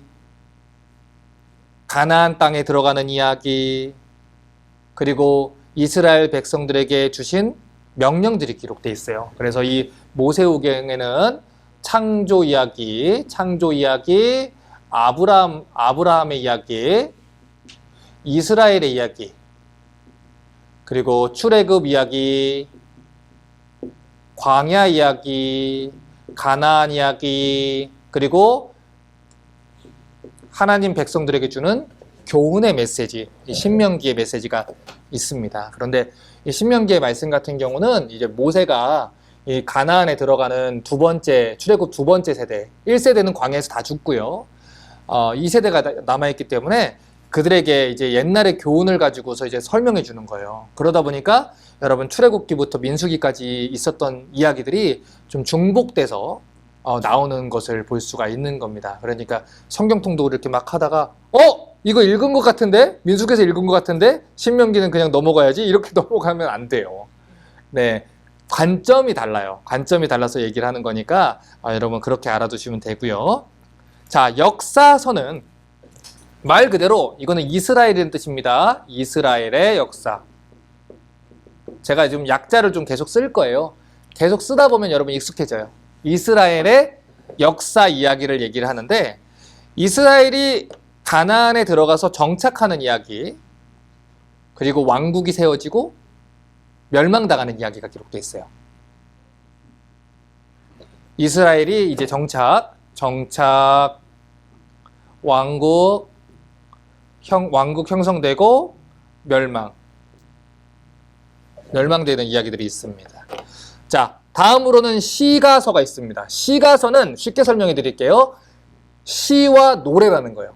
가나안 땅에 들어가는 이야기, 그리고 이스라엘 백성들에게 주신 명령들이 기록되어 있어요. 그래서 이 모세오경에는 창조 이야기, 아브라함의 이야기, 이스라엘의 이야기, 그리고 출애굽 이야기, 광야 이야기, 가나안 이야기, 그리고 하나님 백성들에게 주는 교훈의 메시지, 이 신명기의 메시지가 있습니다. 그런데 이 신명기의 말씀 같은 경우는 이제 모세가 이 가나안에 들어가는 출애굽 두 번째 세대, 1세대는 광야에서 다 죽고요. 2세대가 남아있기 때문에 그들에게 이제 옛날의 교훈을 가지고서 이제 설명해 주는 거예요. 그러다 보니까 여러분 출애굽기부터 민수기까지 있었던 이야기들이 좀 중복돼서 나오는 것을 볼 수가 있는 겁니다. 그러니까 성경 통독을 이렇게 막 하다가 이거 읽은 것 같은데? 민수기에서 읽은 것 같은데? 신명기는 그냥 넘어가야지? 이렇게 넘어가면 안 돼요. 네, 관점이 달라요. 관점이 달라서 얘기를 하는 거니까 여러분 그렇게 알아두시면 되고요. 자, 역사서는 말 그대로 이거는 이스라엘이라는 뜻입니다. 이스라엘의 역사. 제가 지금 약자를 좀 계속 쓸 거예요. 계속 쓰다 보면 여러분 익숙해져요. 이스라엘의 역사 이야기를 얘기를 하는데, 이스라엘이 가나안에 들어가서 정착하는 이야기, 그리고 왕국이 세워지고 멸망당하는 이야기가 기록되어 있어요. 이스라엘이 이제 정착, 왕국 형성되고 멸망되는 이야기들이 있습니다. 자, 다음으로는 시가서가 있습니다. 시가서는 쉽게 설명해 드릴게요. 시와 노래라는 거예요.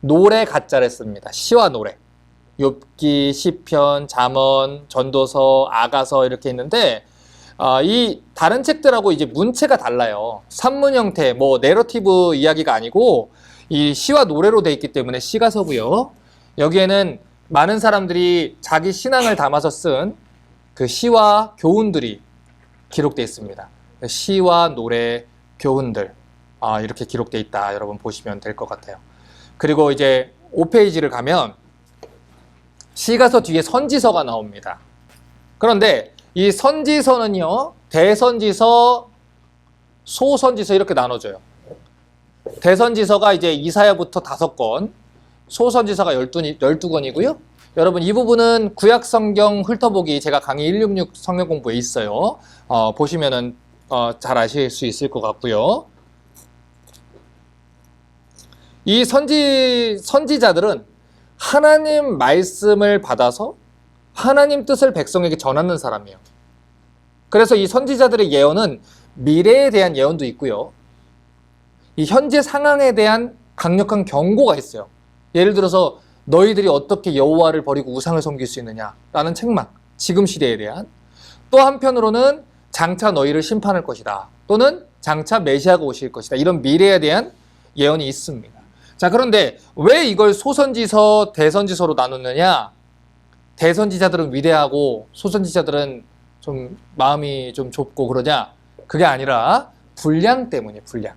노래 가짜를 씁니다. 시와 노래. 욥기, 시편, 잠언, 전도서, 아가서 이렇게 있는데 이 다른 책들하고 이제 문체가 달라요. 산문 형태, 내러티브 이야기가 아니고 이 시와 노래로 돼 있기 때문에 시가서고요. 여기에는 많은 사람들이 자기 신앙을 담아서 쓴 그 시와 교훈들이 기록되어 있습니다. 시와 노래, 교훈들 이렇게 기록되어 있다. 여러분 보시면 될 것 같아요. 그리고 이제 5페이지를 가면 시가서 뒤에 선지서가 나옵니다. 그런데 이 선지서는요, 대선지서, 소선지서 이렇게 나눠져요. 대선지서가 이제 이사야부터 5권, 소선지서가 12권이고요. 여러분 이 부분은 구약성경 훑어보기 제가 강의 166 성경 공부에 있어요. 보시면은 잘 아실 수 있을 것 같고요. 이 선지자들은 하나님 말씀을 받아서 하나님 뜻을 백성에게 전하는 사람이에요. 그래서 이 선지자들의 예언은 미래에 대한 예언도 있고요. 이 현재 상황에 대한 강력한 경고가 있어요. 예를 들어서 너희들이 어떻게 여호와를 버리고 우상을 섬길 수 있느냐라는 책망, 지금 시대에 대한. 또 한편으로는 장차 너희를 심판할 것이다, 또는 장차 메시아가 오실 것이다, 이런 미래에 대한 예언이 있습니다. 자, 그런데 왜 이걸 소선지서, 대선지서로 나누느냐? 대선지자들은 위대하고 소선지자들은 좀 마음이 좀 좁고 그러냐? 그게 아니라 분량 때문이에요. 분량.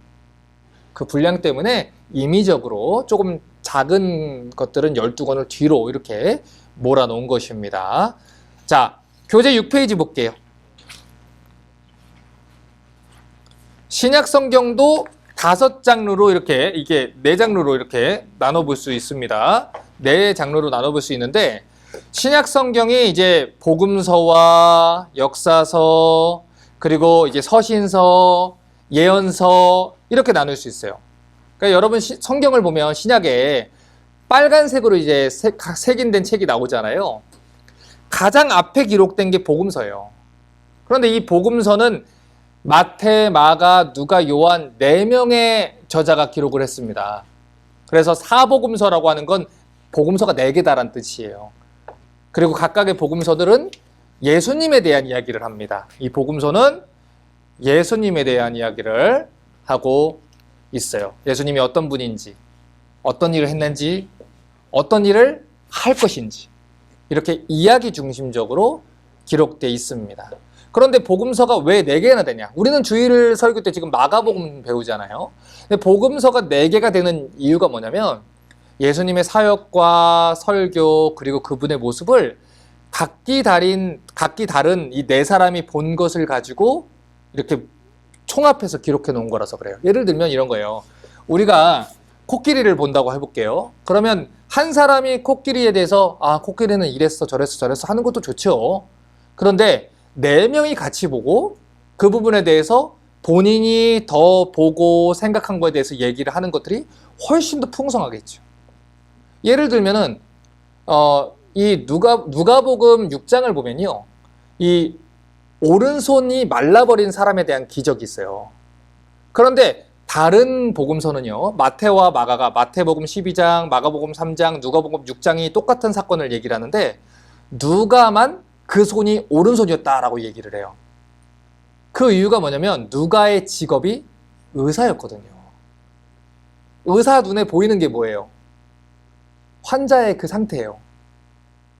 그 분량 때문에 임의적으로 조금 작은 것들은 12권을 뒤로 이렇게 몰아놓은 것입니다. 자, 교재 6페이지 볼게요. 신약 성경도 5장르로 이렇게, 이게 4장르로 이렇게 나눠볼 수 있습니다. 4장르로 나눠볼 수 있는데, 신약 성경이 이제 복음서와 역사서, 그리고 이제 서신서, 예언서, 이렇게 나눌 수 있어요. 그러니까 여러분 성경을 보면 신약에 빨간색으로 이제 색인된 책이 나오잖아요. 가장 앞에 기록된 게 복음서예요. 그런데 이 복음서는 마태, 마가, 누가, 요한 4명의 저자가 기록을 했습니다. 그래서 사복음서라고 하는 건 복음서가 4개다라는 뜻이에요. 그리고 각각의 복음서들은 예수님에 대한 이야기를 합니다. 이 복음서는 예수님에 대한 이야기를 하고 있어요. 예수님이 어떤 분인지, 어떤 일을 했는지, 어떤 일을 할 것인지, 이렇게 이야기 중심적으로 기록되어 있습니다. 그런데 복음서가 왜 4개나 되냐? 우리는 주일 설교 때 지금 마가복음 배우잖아요. 근데 복음서가 4개가 되는 이유가 뭐냐면 예수님의 사역과 설교 그리고 그분의 모습을 각기 다른 이 4사람이 본 것을 가지고 이렇게 총합해서 기록해 놓은 거라서 그래요. 예를 들면 이런 거예요. 우리가 코끼리를 본다고 해볼게요. 그러면 한 사람이 코끼리에 대해서 코끼리는 이랬어 저랬어 하는 것도 좋죠. 그런데 4명이 같이 보고 그 부분에 대해서 본인이 더 보고 생각한 거에 대해서 얘기를 하는 것들이 훨씬 더 풍성하겠죠. 예를 들면은 이 누가복음 6장을 보면요, 이 오른손이 말라버린 사람에 대한 기적이 있어요. 그런데 다른 복음서는요, 마태와 마가가 마태복음 12장, 마가복음 3장, 누가복음 6장이 똑같은 사건을 얘기를 하는데 누가만 그 손이 오른손이었다라고 얘기를 해요. 그 이유가 뭐냐면 누가의 직업이 의사였거든요. 의사 눈에 보이는 게 뭐예요? 환자의 그 상태예요.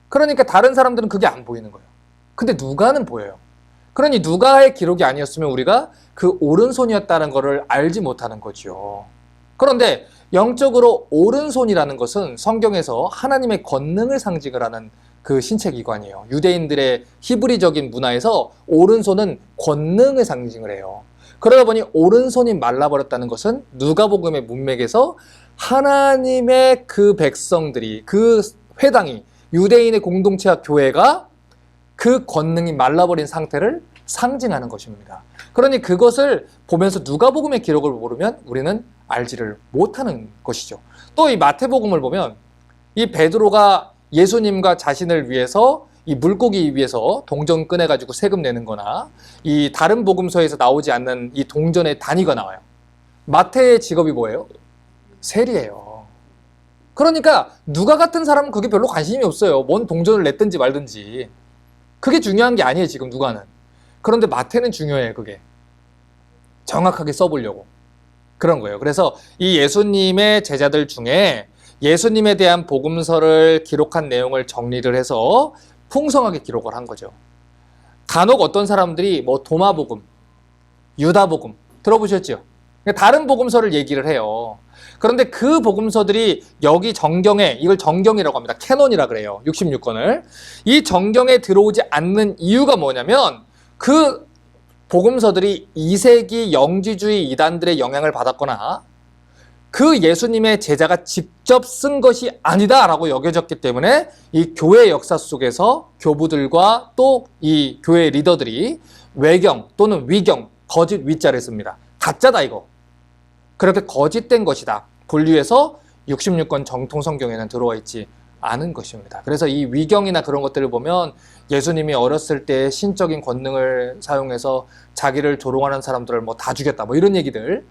그러니까 다른 사람들은 그게 안 보이는 거예요. 근데 누가는 보여요. 그러니 누가의 기록이 아니었으면 우리가 그 오른손이었다는 것을 알지 못하는 거죠. 그런데 영적으로 오른손이라는 것은 성경에서 하나님의 권능을 상징을 하는 그 신체기관이에요. 유대인들의 히브리적인 문화에서 오른손은 권능을 상징을 해요. 그러다 보니 오른손이 말라버렸다는 것은 누가복음의 문맥에서 하나님의 그 백성들이, 그 회당이, 유대인의 공동체와 교회가 그 권능이 말라버린 상태를 상징하는 것입니다. 그러니 그것을 보면서 누가복음의 기록을 모르면 우리는 알지를 못하는 것이죠. 또 이 마태복음을 보면 이 베드로가 예수님과 자신을 위해서 이 물고기 위에서 동전 꺼내가지고 세금 내는 거나 이 다른 복음서에서 나오지 않는 이 동전의 단위가 나와요. 마태의 직업이 뭐예요? 세리예요. 그러니까 누가 같은 사람은 그게 별로 관심이 없어요. 뭔 동전을 냈든지 말든지. 그게 중요한 게 아니에요, 지금 누가는. 그런데 마태는 중요해요, 그게. 정확하게 써보려고. 그런 거예요. 그래서 이 예수님의 제자들 중에 예수님에 대한 복음서를 기록한 내용을 정리를 해서 풍성하게 기록을 한 거죠. 간혹 어떤 사람들이 뭐 도마복음, 유다복음 들어보셨죠? 다른 복음서를 얘기를 해요. 그런데 그 복음서들이 여기 정경에, 이걸 정경이라고 합니다. 캐논이라 그래요. 66권을. 이 정경에 들어오지 않는 이유가 뭐냐면 그 복음서들이 2세기 영지주의 이단들의 영향을 받았거나 그 예수님의 제자가 직접 쓴 것이 아니다라고 여겨졌기 때문에 이 교회 역사 속에서 교부들과 또 이 교회 리더들이 외경 또는 위경, 거짓 위자를 씁니다. 가짜다 이거. 그렇게 거짓된 것이다 분류해서 66권 정통 성경에는 들어와 있지 않은 것입니다. 그래서 이 위경이나 그런 것들을 보면 예수님이 어렸을 때 신적인 권능을 사용해서 자기를 조롱하는 사람들을 뭐 다 죽였다 뭐 이런 얘기들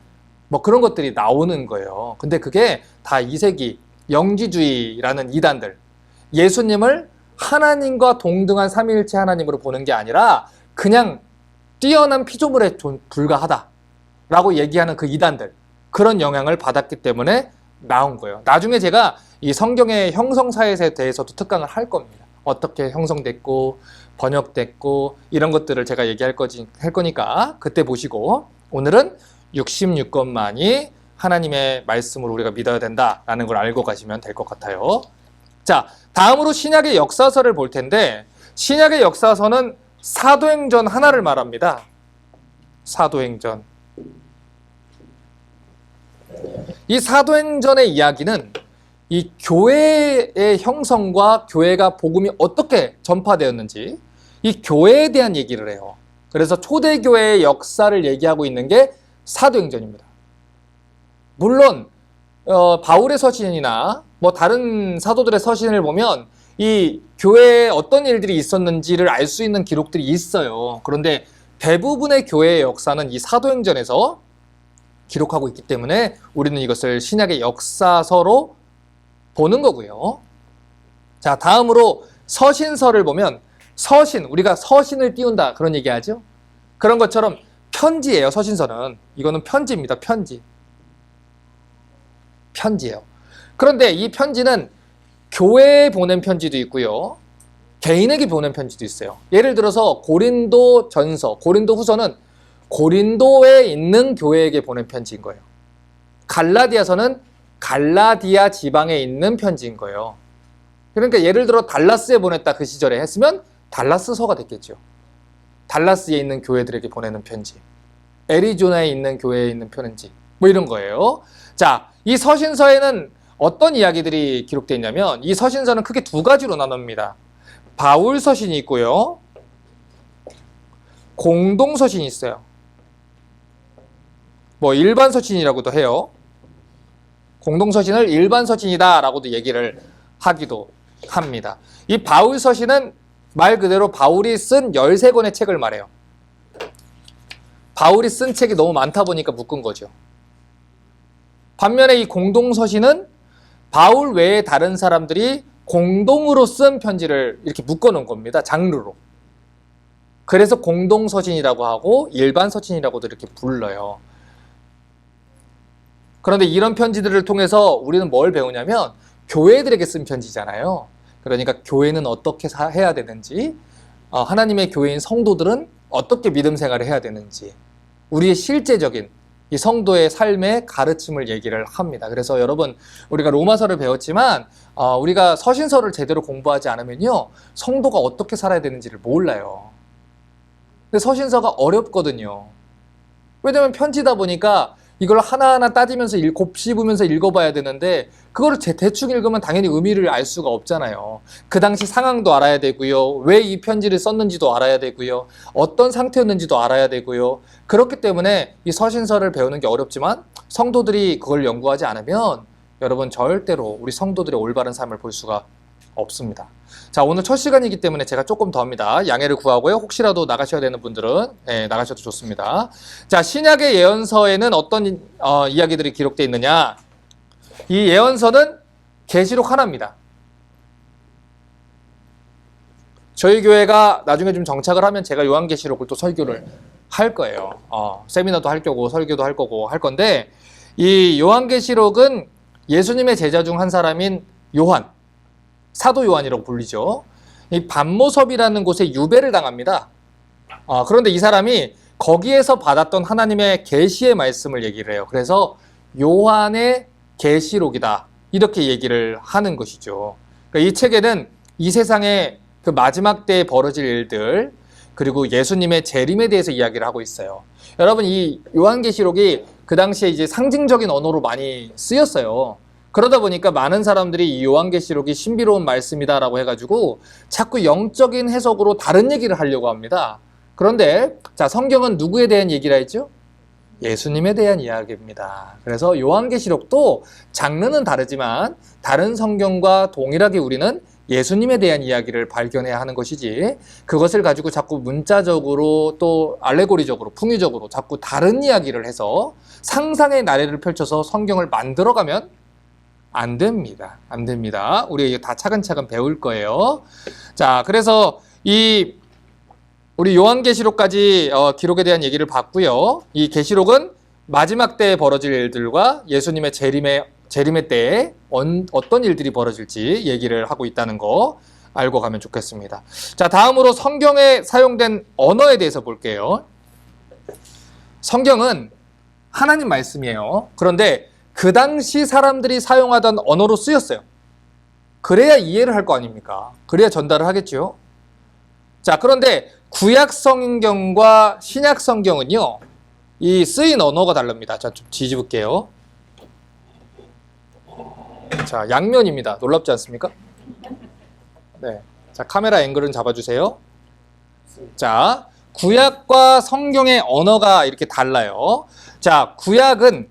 뭐 그런 것들이 나오는 거예요. 근데 그게 다 2세기 영지주의라는 이단들, 예수님을 하나님과 동등한 삼위일체 하나님으로 보는 게 아니라 그냥 뛰어난 피조물에 불과하다라고 얘기하는 그 이단들, 그런 영향을 받았기 때문에 나온 거예요. 나중에 제가 이 성경의 형성사에 대해서도 특강을 할 겁니다. 어떻게 형성됐고 번역됐고 이런 것들을 제가 얘기할 거니까 그때 보시고, 오늘은 66권만이 하나님의 말씀을 우리가 믿어야 된다라는 걸 알고 가시면 될 것 같아요. 자, 다음으로 신약의 역사서를 볼 텐데 신약의 역사서는 사도행전 하나를 말합니다. 사도행전. 이 사도행전의 이야기는 이 교회의 형성과 교회가 복음이 어떻게 전파되었는지 이 교회에 대한 얘기를 해요. 그래서 초대교회의 역사를 얘기하고 있는 게 사도행전입니다. 물론 바울의 서신이나 뭐 다른 사도들의 서신을 보면 이 교회에 어떤 일들이 있었는지를 알 수 있는 기록들이 있어요. 그런데 대부분의 교회의 역사는 이 사도행전에서 기록하고 있기 때문에 우리는 이것을 신약의 역사서로 보는 거고요. 자, 다음으로 서신서를 보면 서신, 우리가 서신을 띄운다 그런 얘기하죠. 그런 것처럼 편지예요. 서신서는 이거는 편지입니다. 편지예요. 그런데 이 편지는 교회에 보낸 편지도 있고요. 개인에게 보낸 편지도 있어요. 예를 들어서 고린도 전서, 고린도 후서는 고린도에 있는 교회에게 보낸 편지인 거예요. 갈라디아서는 갈라디아 지방에 있는 편지인 거예요. 그러니까 예를 들어 달라스에 보냈다 그 시절에 했으면 달라스서가 됐겠죠. 달라스에 있는 교회들에게 보내는 편지, 애리조나에 있는 교회에 있는 편지, 뭐 이런 거예요. 자, 이 서신서에는 어떤 이야기들이 기록되어 있냐면 이 서신서는 크게 두 가지로 나눕니다. 바울 서신이 있고요. 공동 서신이 있어요. 뭐 일반 서신이라고도 해요. 공동 서신을 일반 서신이다 라고도 얘기를 하기도 합니다. 이 바울 서신은 말 그대로 바울이 쓴 13권의 책을 말해요. 바울이 쓴 책이 너무 많다 보니까 묶은 거죠. 반면에 이 공동 서신은 바울 외에 다른 사람들이 공동으로 쓴 편지를 이렇게 묶어 놓은 겁니다. 장르로. 그래서 공동 서신이라고 하고 일반 서신이라고도 이렇게 불러요. 그런데 이런 편지들을 통해서 우리는 뭘 배우냐면 교회들에게 쓴 편지잖아요. 그러니까 교회는 어떻게 해야 되는지, 하나님의 교회인 성도들은 어떻게 믿음 생활을 해야 되는지, 우리의 실제적인 이 성도의 삶의 가르침을 얘기를 합니다. 그래서 여러분, 우리가 로마서를 배웠지만 우리가 서신서를 제대로 공부하지 않으면요, 성도가 어떻게 살아야 되는지를 몰라요. 근데 서신서가 어렵거든요. 왜냐면 편지다 보니까 이걸 하나하나 따지면서 곱씹으면서 읽어봐야 되는데 그거를 대충 읽으면 당연히 의미를 알 수가 없잖아요. 그 당시 상황도 알아야 되고요. 왜 이 편지를 썼는지도 알아야 되고요. 어떤 상태였는지도 알아야 되고요. 그렇기 때문에 이 서신서를 배우는 게 어렵지만 성도들이 그걸 연구하지 않으면 여러분 절대로 우리 성도들의 올바른 삶을 볼 수가 없습니다. 자, 오늘 첫 시간이기 때문에 제가 조금 더 합니다. 양해를 구하고요. 혹시라도 나가셔야 되는 분들은 나가셔도 좋습니다. 자, 신약의 예언서에는 어떤 이야기들이 기록되어 있느냐? 이 예언서는 계시록 하나입니다. 저희 교회가 나중에 좀 정착을 하면 제가 요한계시록을 또 설교를 할 거예요. 세미나도 할 거고 설교도 할 거고 할 건데 이 요한계시록은 예수님의 제자 중 한 사람인 요한, 사도 요한이라고 불리죠. 이 반모섭이라는 곳에 유배를 당합니다. 그런데 이 사람이 거기에서 받았던 하나님의 계시의 말씀을 얘기를 해요. 그래서 요한의 계시록이다 이렇게 얘기를 하는 것이죠. 그러니까 이 책에는 이 세상의 그 마지막 때에 벌어질 일들 그리고 예수님의 재림에 대해서 이야기를 하고 있어요. 여러분, 이 요한계시록이 그 당시에 이제 상징적인 언어로 많이 쓰였어요. 그러다 보니까 많은 사람들이 이 요한계시록이 신비로운 말씀이다라고 해가지고 자꾸 영적인 해석으로 다른 얘기를 하려고 합니다. 그런데 자, 성경은 누구에 대한 얘기라 했죠? 예수님에 대한 이야기입니다. 그래서 요한계시록도 장르는 다르지만 다른 성경과 동일하게 우리는 예수님에 대한 이야기를 발견해야 하는 것이지 그것을 가지고 자꾸 문자적으로 또 알레고리적으로 풍의적으로 자꾸 다른 이야기를 해서 상상의 나래를 펼쳐서 성경을 만들어가면 안 됩니다. 안 됩니다. 우리 이거 다 차근차근 배울 거예요. 자, 그래서 우리 요한계시록까지 기록에 대한 얘기를 봤고요. 이 계시록은 마지막 때에 벌어질 일들과 예수님의 재림의 때에 어떤 일들이 벌어질지 얘기를 하고 있다는 거 알고 가면 좋겠습니다. 자, 다음으로 성경에 사용된 언어에 대해서 볼게요. 성경은 하나님 말씀이에요. 그런데 그 당시 사람들이 사용하던 언어로 쓰였어요. 그래야 이해를 할 거 아닙니까? 그래야 전달을 하겠죠. 자, 그런데 구약 성경과 신약 성경은요, 이 쓰인 언어가 다릅니다. 자, 좀 뒤집을게요. 자, 양면입니다. 놀랍지 않습니까? 네. 자, 카메라 앵글은 잡아주세요. 자, 구약과 성경의 언어가 이렇게 달라요. 자, 구약은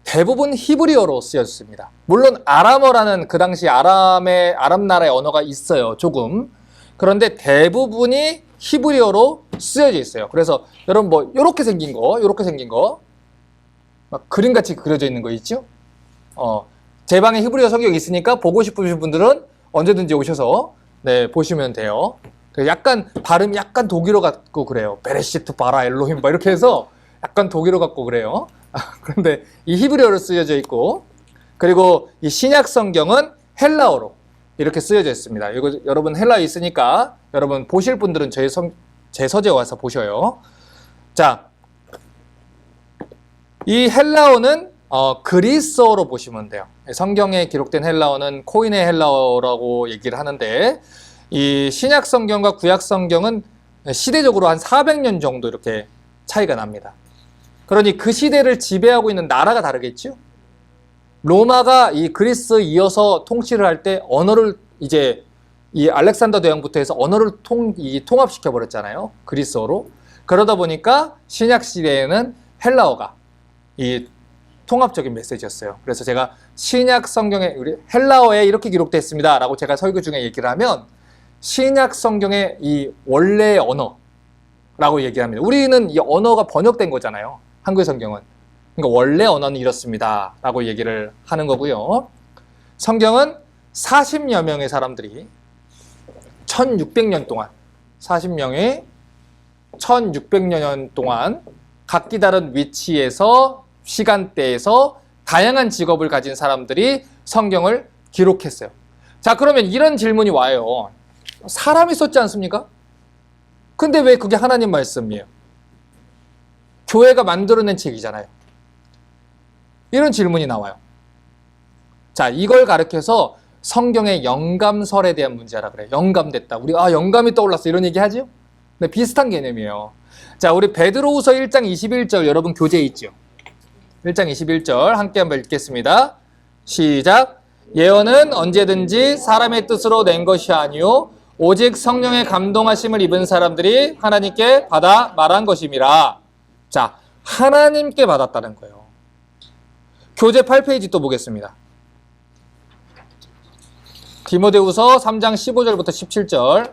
대부분 히브리어로 쓰였습니다. 물론 아람어라는 그 당시 아람 나라의 언어가 있어요. 조금. 그런데 대부분이 히브리어로 쓰여져 있어요. 그래서 여러분 뭐 이렇게 생긴 거 막 그림같이 그려져 있는 거 있죠? 제 방에 히브리어 성경이 있으니까 보고 싶으신 분들은 언제든지 오셔서 네, 보시면 돼요. 약간 발음이 약간 독일어 같고 그래요. 베레시트 바라 엘로힘 막 이렇게 해서 약간 독일어 같고 그래요. 그런데 이 히브리어로 쓰여져 있고, 그리고 이 신약 성경은 헬라어로 이렇게 쓰여져 있습니다. 이거 여러분 헬라어 있으니까 여러분 보실 분들은 제 서재 와서 보셔요. 자, 이 헬라어는 그리스어로 보시면 돼요. 성경에 기록된 헬라어는 코인의 헬라어라고 얘기를 하는데, 이 신약 성경과 구약 성경은 시대적으로 한 400년 정도 이렇게 차이가 납니다. 그러니 그 시대를 지배하고 있는 나라가 다르겠죠? 로마가 이 그리스 이어서 통치를 할 때 언어를 이제 이 알렉산더 대왕부터 해서 언어를 통합시켜 버렸잖아요. 그리스어로. 그러다 보니까 신약 시대에는 헬라어가 이 통합적인 메시지였어요. 그래서 제가 신약 성경에 우리 헬라어에 이렇게 기록됐습니다 라고 제가 설교 중에 얘기를 하면 신약 성경의 이 원래의 언어라고 얘기합니다. 우리는 이 언어가 번역된 거잖아요. 한글 성경은. 그러니까 원래 언어는 이렇습니다 라고 얘기를 하는 거고요. 성경은 40여 명의 사람들이 1600년 동안 40명의 1600년 동안 각기 다른 위치에서 시간대에서 다양한 직업을 가진 사람들이 성경을 기록했어요. 자, 그러면 이런 질문이 와요. 사람이 썼지 않습니까? 근데 왜 그게 하나님 말씀이에요? 교회가 만들어낸 책이잖아요. 이런 질문이 나와요. 자, 이걸 가르쳐서 성경의 영감설에 대한 문제라 그래요. 영감됐다. 우리 영감이 떠올랐어 이런 얘기 하죠? 네, 비슷한 개념이에요. 자, 우리 베드로후서 1장 21절 여러분 교재에 있죠? 1장 21절 함께 한번 읽겠습니다. 시작. 예언은 언제든지 사람의 뜻으로 낸 것이 아니요 오직 성령의 감동하심을 입은 사람들이 하나님께 받아 말한 것임이라. 자, 하나님께 받았다는 거예요. 교재 8페이지 또 보겠습니다. 디모데후서 3장 15절부터 17절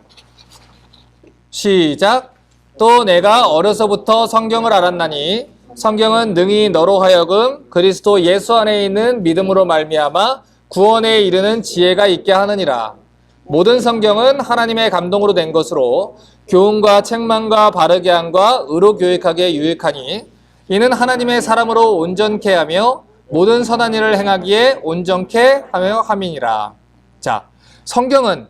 시작. 또 내가 어려서부터 성경을 알았나니 성경은 능히 너로 하여금 그리스도 예수 안에 있는 믿음으로 말미암아 구원에 이르는 지혜가 있게 하느니라. 모든 성경은 하나님의 감동으로 된 것으로 교훈과 책망과 바르게 함과 의로 교육하기에 유익하니 이는 하나님의 사람으로 온전케 하며 모든 선한 일을 행하기에 온전케 하며 함이니라. 자, 성경은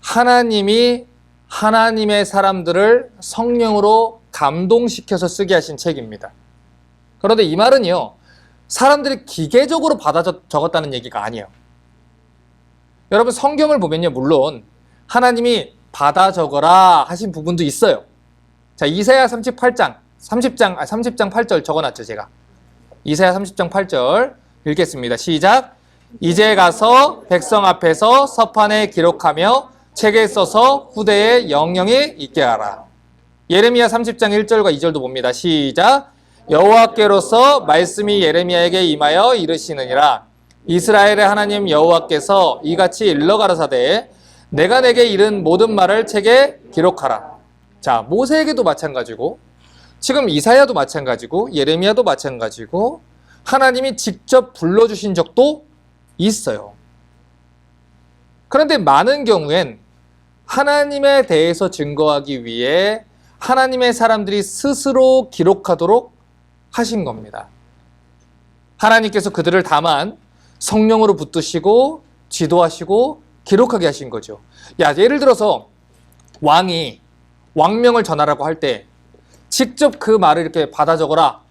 하나님이 하나님의 사람들을 성령으로 감동시켜서 쓰게 하신 책입니다. 그런데 이 말은요, 사람들이 기계적으로 받아 적었다는 얘기가 아니에요. 여러분 성경을 보면요, 물론 하나님이 받아 적어라 하신 부분도 있어요. 자, 이사야 30장 8절 적어놨죠, 제가. 이사야 30장 8절 읽겠습니다. 시작. 이제 가서 백성 앞에서 서판에 기록하며 책에 써서 후대에 영영이 있게 하라. 예레미야 30장 1절과 2절도 봅니다. 시작. 여호와께로서 말씀이 예레미야에게 임하여 이르시느니라. 이스라엘의 하나님 여호와께서 이같이 일러 가라사대 내가 내게 이른 모든 말을 책에 기록하라. 자, 모세에게도 마찬가지고 지금 이사야도 마찬가지고 예레미야도 마찬가지고 하나님이 직접 불러주신 적도 있어요. 그런데 많은 경우엔 하나님에 대해서 증거하기 위해 하나님의 사람들이 스스로 기록하도록 하신 겁니다. 하나님께서 그들을 다만 성령으로 붙드시고 지도하시고 기록하게 하신 거죠. 야, 예를 들어서 왕이 왕명을 전하라고 할 때 직접 그 말을 이렇게 받아 적어라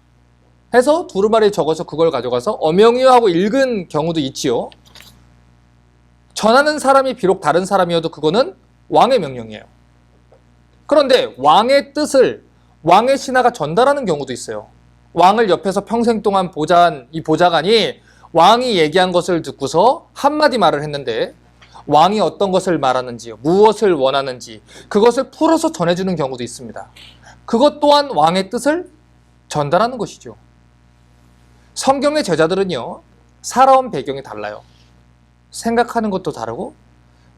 해서 두루마리에 적어서 그걸 가져가서 엄영이요 하고 읽은 경우도 있지요. 전하는 사람이 비록 다른 사람이어도 그거는 왕의 명령이에요. 그런데 왕의 뜻을 왕의 신하가 전달하는 경우도 있어요. 왕을 옆에서 평생 동안 보좌한 이 보좌관이 왕이 얘기한 것을 듣고서 한마디 말을 했는데 왕이 어떤 것을 말하는지, 무엇을 원하는지 그것을 풀어서 전해주는 경우도 있습니다. 그것 또한 왕의 뜻을 전달하는 것이죠. 성경의 제자들은요, 살아온 배경이 달라요. 생각하는 것도 다르고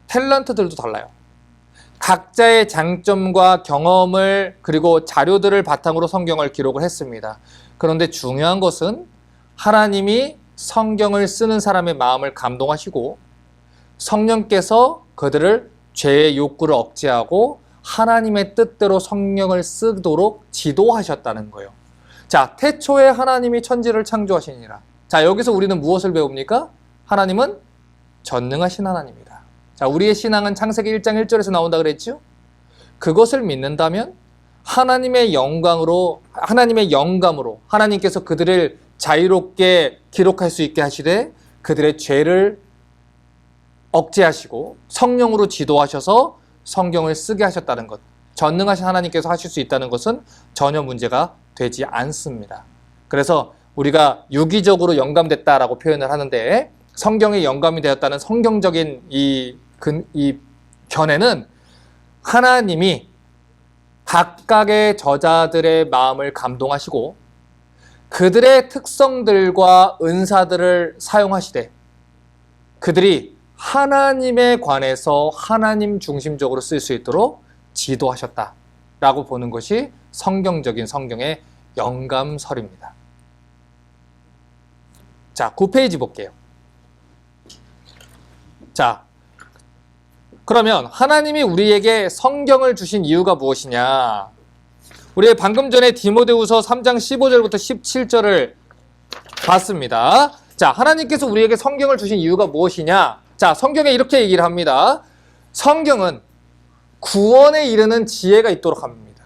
탤런트들도 달라요. 각자의 장점과 경험을 그리고 자료들을 바탕으로 성경을 기록을 했습니다. 그런데 중요한 것은 하나님이 성경을 쓰는 사람의 마음을 감동하시고 성령께서 그들을 죄의 욕구를 억제하고 하나님의 뜻대로 성경을 쓰도록 지도하셨다는 거예요. 자, 태초에 하나님이 천지를 창조하시니라. 자, 여기서 우리는 무엇을 배웁니까? 하나님은 전능하신 하나님이다. 자, 우리의 신앙은 창세기 1장 1절에서 나온다 그랬죠? 그것을 믿는다면 하나님의 영광으로 하나님께서 그들을 자유롭게 기록할 수 있게 하시되 그들의 죄를 억제하시고 성령으로 지도하셔서 성경을 쓰게 하셨다는 것. 전능하신 하나님께서 하실 수 있다는 것은 전혀 문제가 되지 않습니다. 그래서 우리가 유기적으로 영감됐다라고 표현을 하는데 성경에 영감이 되었다는 성경적인 이 견해는 하나님이 각각의 저자들의 마음을 감동하시고 그들의 특성들과 은사들을 사용하시되 그들이 하나님에 관해서 하나님 중심적으로 쓸 수 있도록 지도하셨다라고 보는 것이 성경적인 성경의 영감설입니다. 자, 9페이지 볼게요. 자, 그러면 하나님이 우리에게 성경을 주신 이유가 무엇이냐? 우리 방금 전에 디모데후서 3장 15절부터 17절을 봤습니다. 자, 하나님께서 우리에게 성경을 주신 이유가 무엇이냐? 자, 성경에 이렇게 얘기를 합니다. 성경은 구원에 이르는 지혜가 있도록 합니다.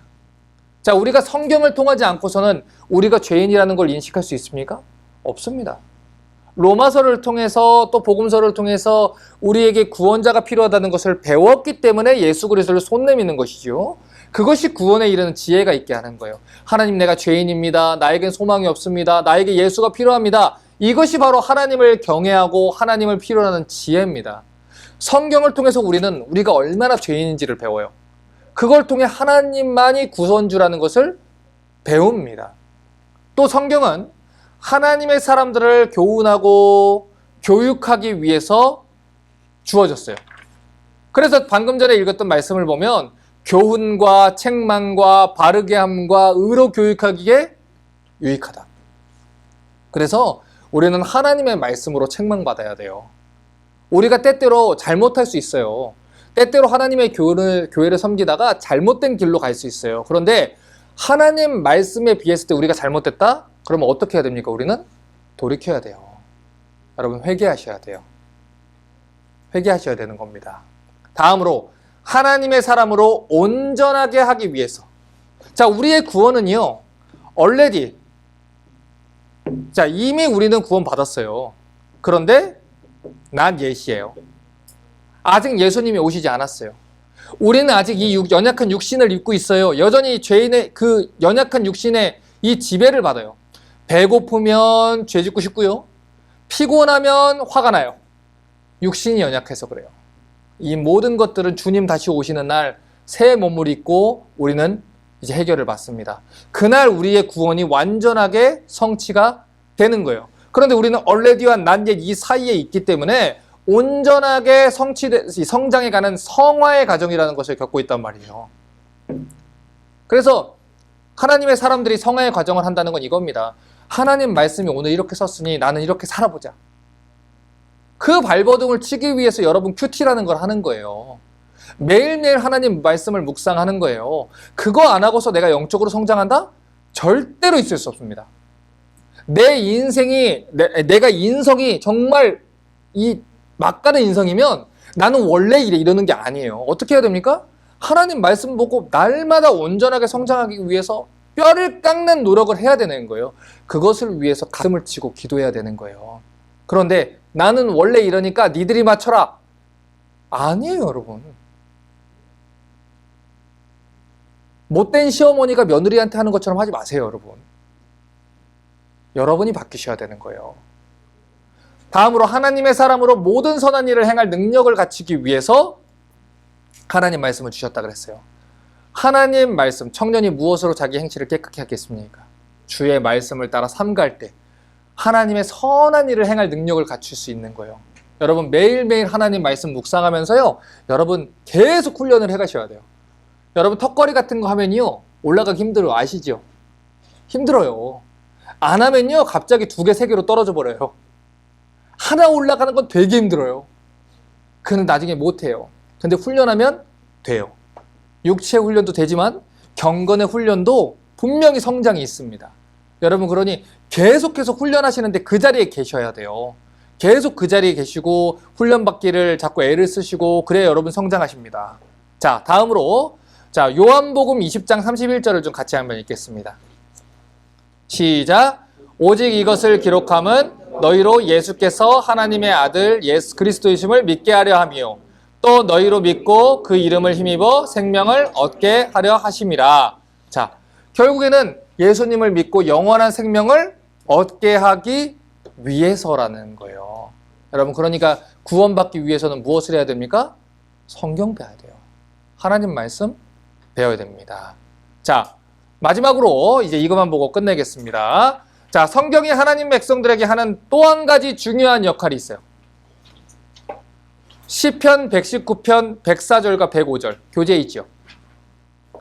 자, 우리가 성경을 통하지 않고서는 우리가 죄인이라는 걸 인식할 수 있습니까? 없습니다. 로마서를 통해서 또 복음서를 통해서 우리에게 구원자가 필요하다는 것을 배웠기 때문에 예수 그리스도를 손 내미는 것이죠. 그것이 구원에 이르는 지혜가 있게 하는 거예요. 하나님, 내가 죄인입니다. 나에겐 소망이 없습니다. 나에게 예수가 필요합니다. 이것이 바로 하나님을 경외하고 하나님을 필요로 하는 지혜입니다. 성경을 통해서 우리가 얼마나 죄인인지를 배워요. 그걸 통해 하나님만이 구원주라는 것을 배웁니다. 또 성경은 하나님의 사람들을 교훈하고 교육하기 위해서 주어졌어요. 그래서 방금 전에 읽었던 말씀을 보면 교훈과 책망과 바르게 함과 의로 교육하기에 유익하다. 그래서 우리는 하나님의 말씀으로 책망받아야 돼요. 우리가 때때로 잘못할 수 있어요. 때때로 하나님의 교회를 섬기다가 잘못된 길로 갈 수 있어요. 그런데 하나님 말씀에 비했을 때 우리가 잘못됐다? 그러면 어떻게 해야 됩니까? 우리는 돌이켜야 돼요. 여러분, 회개하셔야 돼요. 회개하셔야 되는 겁니다. 다음으로 하나님의 사람으로 온전하게 하기 위해서. 자, 우리의 구원은요, already. 자, 이미 우리는 구원 받았어요. 그런데 not yet이에요. 아직 예수님이 오시지 않았어요. 우리는 아직 이 연약한 육신을 입고 있어요. 여전히 죄인의 그 연약한 육신의 이 지배를 받아요. 배고프면 죄 짓고 싶고요. 피곤하면 화가 나요. 육신이 연약해서 그래요. 이 모든 것들은 주님 다시 오시는 날 새 몸을 입고 우리는 이제 해결을 받습니다. 그날 우리의 구원이 완전하게 성취가 되는 거예요. 그런데 우리는 already와 not yet 이 사이에 있기 때문에 온전하게 성장해가는 성화의 과정이라는 것을 겪고 있단 말이에요. 그래서 하나님의 사람들이 성화의 과정을 한다는 건 이겁니다. 하나님 말씀이 오늘 이렇게 썼으니 나는 이렇게 살아보자. 그 발버둥을 치기 위해서 여러분 큐티라는 걸 하는 거예요. 매일매일 하나님 말씀을 묵상하는 거예요. 그거 안 하고서 내가 영적으로 성장한다? 절대로 있을 수 없습니다. 내 인생이, 내가 인성이 정말 이 막가는 인성이면 나는 원래 이래 이러는 게 아니에요. 어떻게 해야 됩니까? 하나님 말씀 보고 날마다 온전하게 성장하기 위해서 뼈를 깎는 노력을 해야 되는 거예요. 그것을 위해서 가슴을 치고 기도해야 되는 거예요. 그런데 나는 원래 이러니까 니들이 맞춰라. 아니에요, 여러분. 못된 시어머니가 며느리한테 하는 것처럼 하지 마세요, 여러분. 여러분이 바뀌셔야 되는 거예요. 다음으로 하나님의 사람으로 모든 선한 일을 행할 능력을 갖추기 위해서 하나님 말씀을 주셨다 그랬어요. 하나님 말씀, 청년이 무엇으로 자기 행실을 깨끗게 하겠습니까? 주의 말씀을 따라 삼갈 때 하나님의 선한 일을 행할 능력을 갖출 수 있는 거예요. 여러분 매일매일 하나님 말씀 묵상하면서요, 여러분 계속 훈련을 해가셔야 돼요. 여러분 턱걸이 같은 거 하면요 올라가기 힘들어요. 아시죠? 힘들어요. 안 하면요 갑자기 2개, 3개로 떨어져 버려요. 하나 올라가는 건 되게 힘들어요. 그는 나중에 못해요. 근데 훈련하면 돼요. 육체 훈련도 되지만 경건의 훈련도 분명히 성장이 있습니다. 여러분 그러니 계속해서 훈련하시는데 그 자리에 계셔야 돼요. 계속 그 자리에 계시고 훈련받기를 자꾸 애를 쓰시고 그래야 여러분 성장하십니다. 자, 다음으로 자 요한복음 20장 31절을 좀 같이 한번 읽겠습니다. 시작. 오직 이것을 기록함은 너희로 예수께서 하나님의 아들 예수 그리스도이심을 믿게 하려 함이요 또 너희로 믿고 그 이름을 힘입어 생명을 얻게 하려 하심이라. 자, 결국에는 예수님을 믿고 영원한 생명을 얻게 하기 위해서라는 거예요. 여러분 그러니까 구원받기 위해서는 무엇을 해야 됩니까? 성경 배워야 돼요. 하나님 말씀 배워야 됩니다. 자, 마지막으로 이제 이것만 보고 끝내겠습니다. 자, 성경이 하나님 백성들에게 하는 또 한 가지 중요한 역할이 있어요. 시편 119편 104절과 105절 교재 있죠.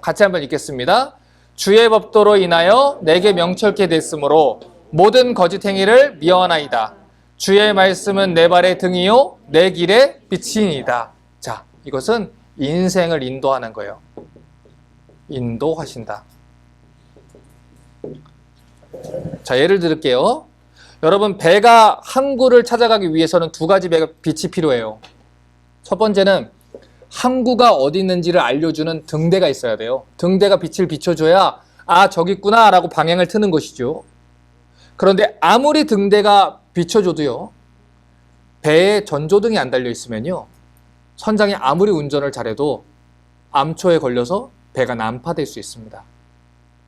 같이 한번 읽겠습니다. 주의 법도로 인하여 내게 명철케 됐으므로 모든 거짓 행위를 미워하나이다. 주의 말씀은 내 발의 등이요 내 길의 빛이니이다. 자, 이것은 인생을 인도하는 거예요. 인도하신다. 자, 예를 들을게요. 여러분 배가 항구를 찾아가기 위해서는 2가지 빛이 필요해요. 첫 번째는 항구가 어디 있는지를 알려주는 등대가 있어야 돼요. 등대가 빛을 비춰줘야 아 저기 있구나 라고 방향을 트는 것이죠. 그런데 아무리 등대가 비춰줘도요 배에 전조등이 안 달려 있으면요 선장이 아무리 운전을 잘해도 암초에 걸려서 배가 난파될 수 있습니다.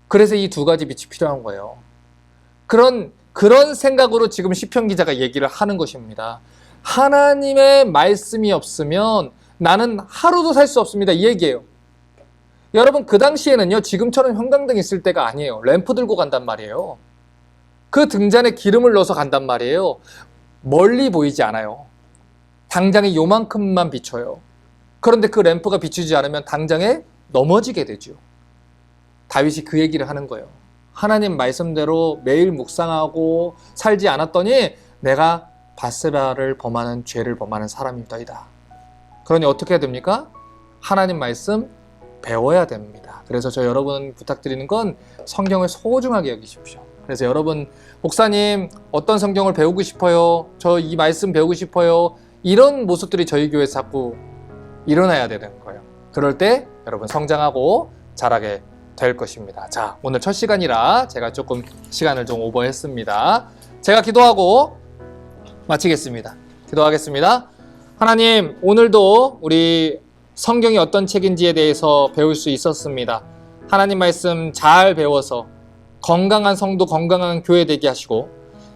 그래서 이 2가지 빛이 필요한 거예요. 그런 생각으로 지금 시편 기자가 얘기를 하는 것입니다. 하나님의 말씀이 없으면 나는 하루도 살 수 없습니다. 이 얘기예요. 여러분 그 당시에는요 지금처럼 형광등 있을 때가 아니에요. 램프 들고 간단 말이에요. 그 등잔에 기름을 넣어서 간단 말이에요. 멀리 보이지 않아요. 당장에 요만큼만 비춰요. 그런데 그 램프가 비추지 않으면 당장에 넘어지게 되죠. 다윗이 그 얘기를 하는 거예요. 하나님 말씀대로 매일 묵상하고 살지 않았더니 내가 바세바를 범하는 죄를 범하는 사람이다. 그러니 어떻게 해야 됩니까? 하나님 말씀 배워야 됩니다. 그래서 저 여러분 부탁드리는 건 성경을 소중하게 여기십시오. 그래서 여러분 목사님 어떤 성경을 배우고 싶어요? 저 이 말씀 배우고 싶어요. 이런 모습들이 저희 교회에서 자꾸 일어나야 되는 거예요. 그럴 때 여러분 성장하고 자라게 될 것입니다. 자, 오늘 첫 시간이라 제가 조금 시간을 좀 오버했습니다. 제가 기도하고 마치겠습니다. 기도하겠습니다. 하나님, 오늘도 우리 성경이 어떤 책인지에 대해서 배울 수 있었습니다. 하나님 말씀 잘 배워서 건강한 성도, 건강한 교회 되게 하시고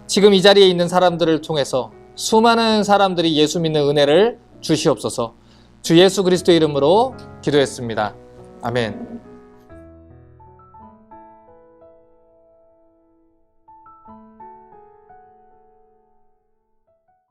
지금 이 자리에 있는 사람들을 통해서 수많은 사람들이 예수 믿는 은혜를 주시옵소서. 주 예수 그리스도 이름으로 기도했습니다. 아멘.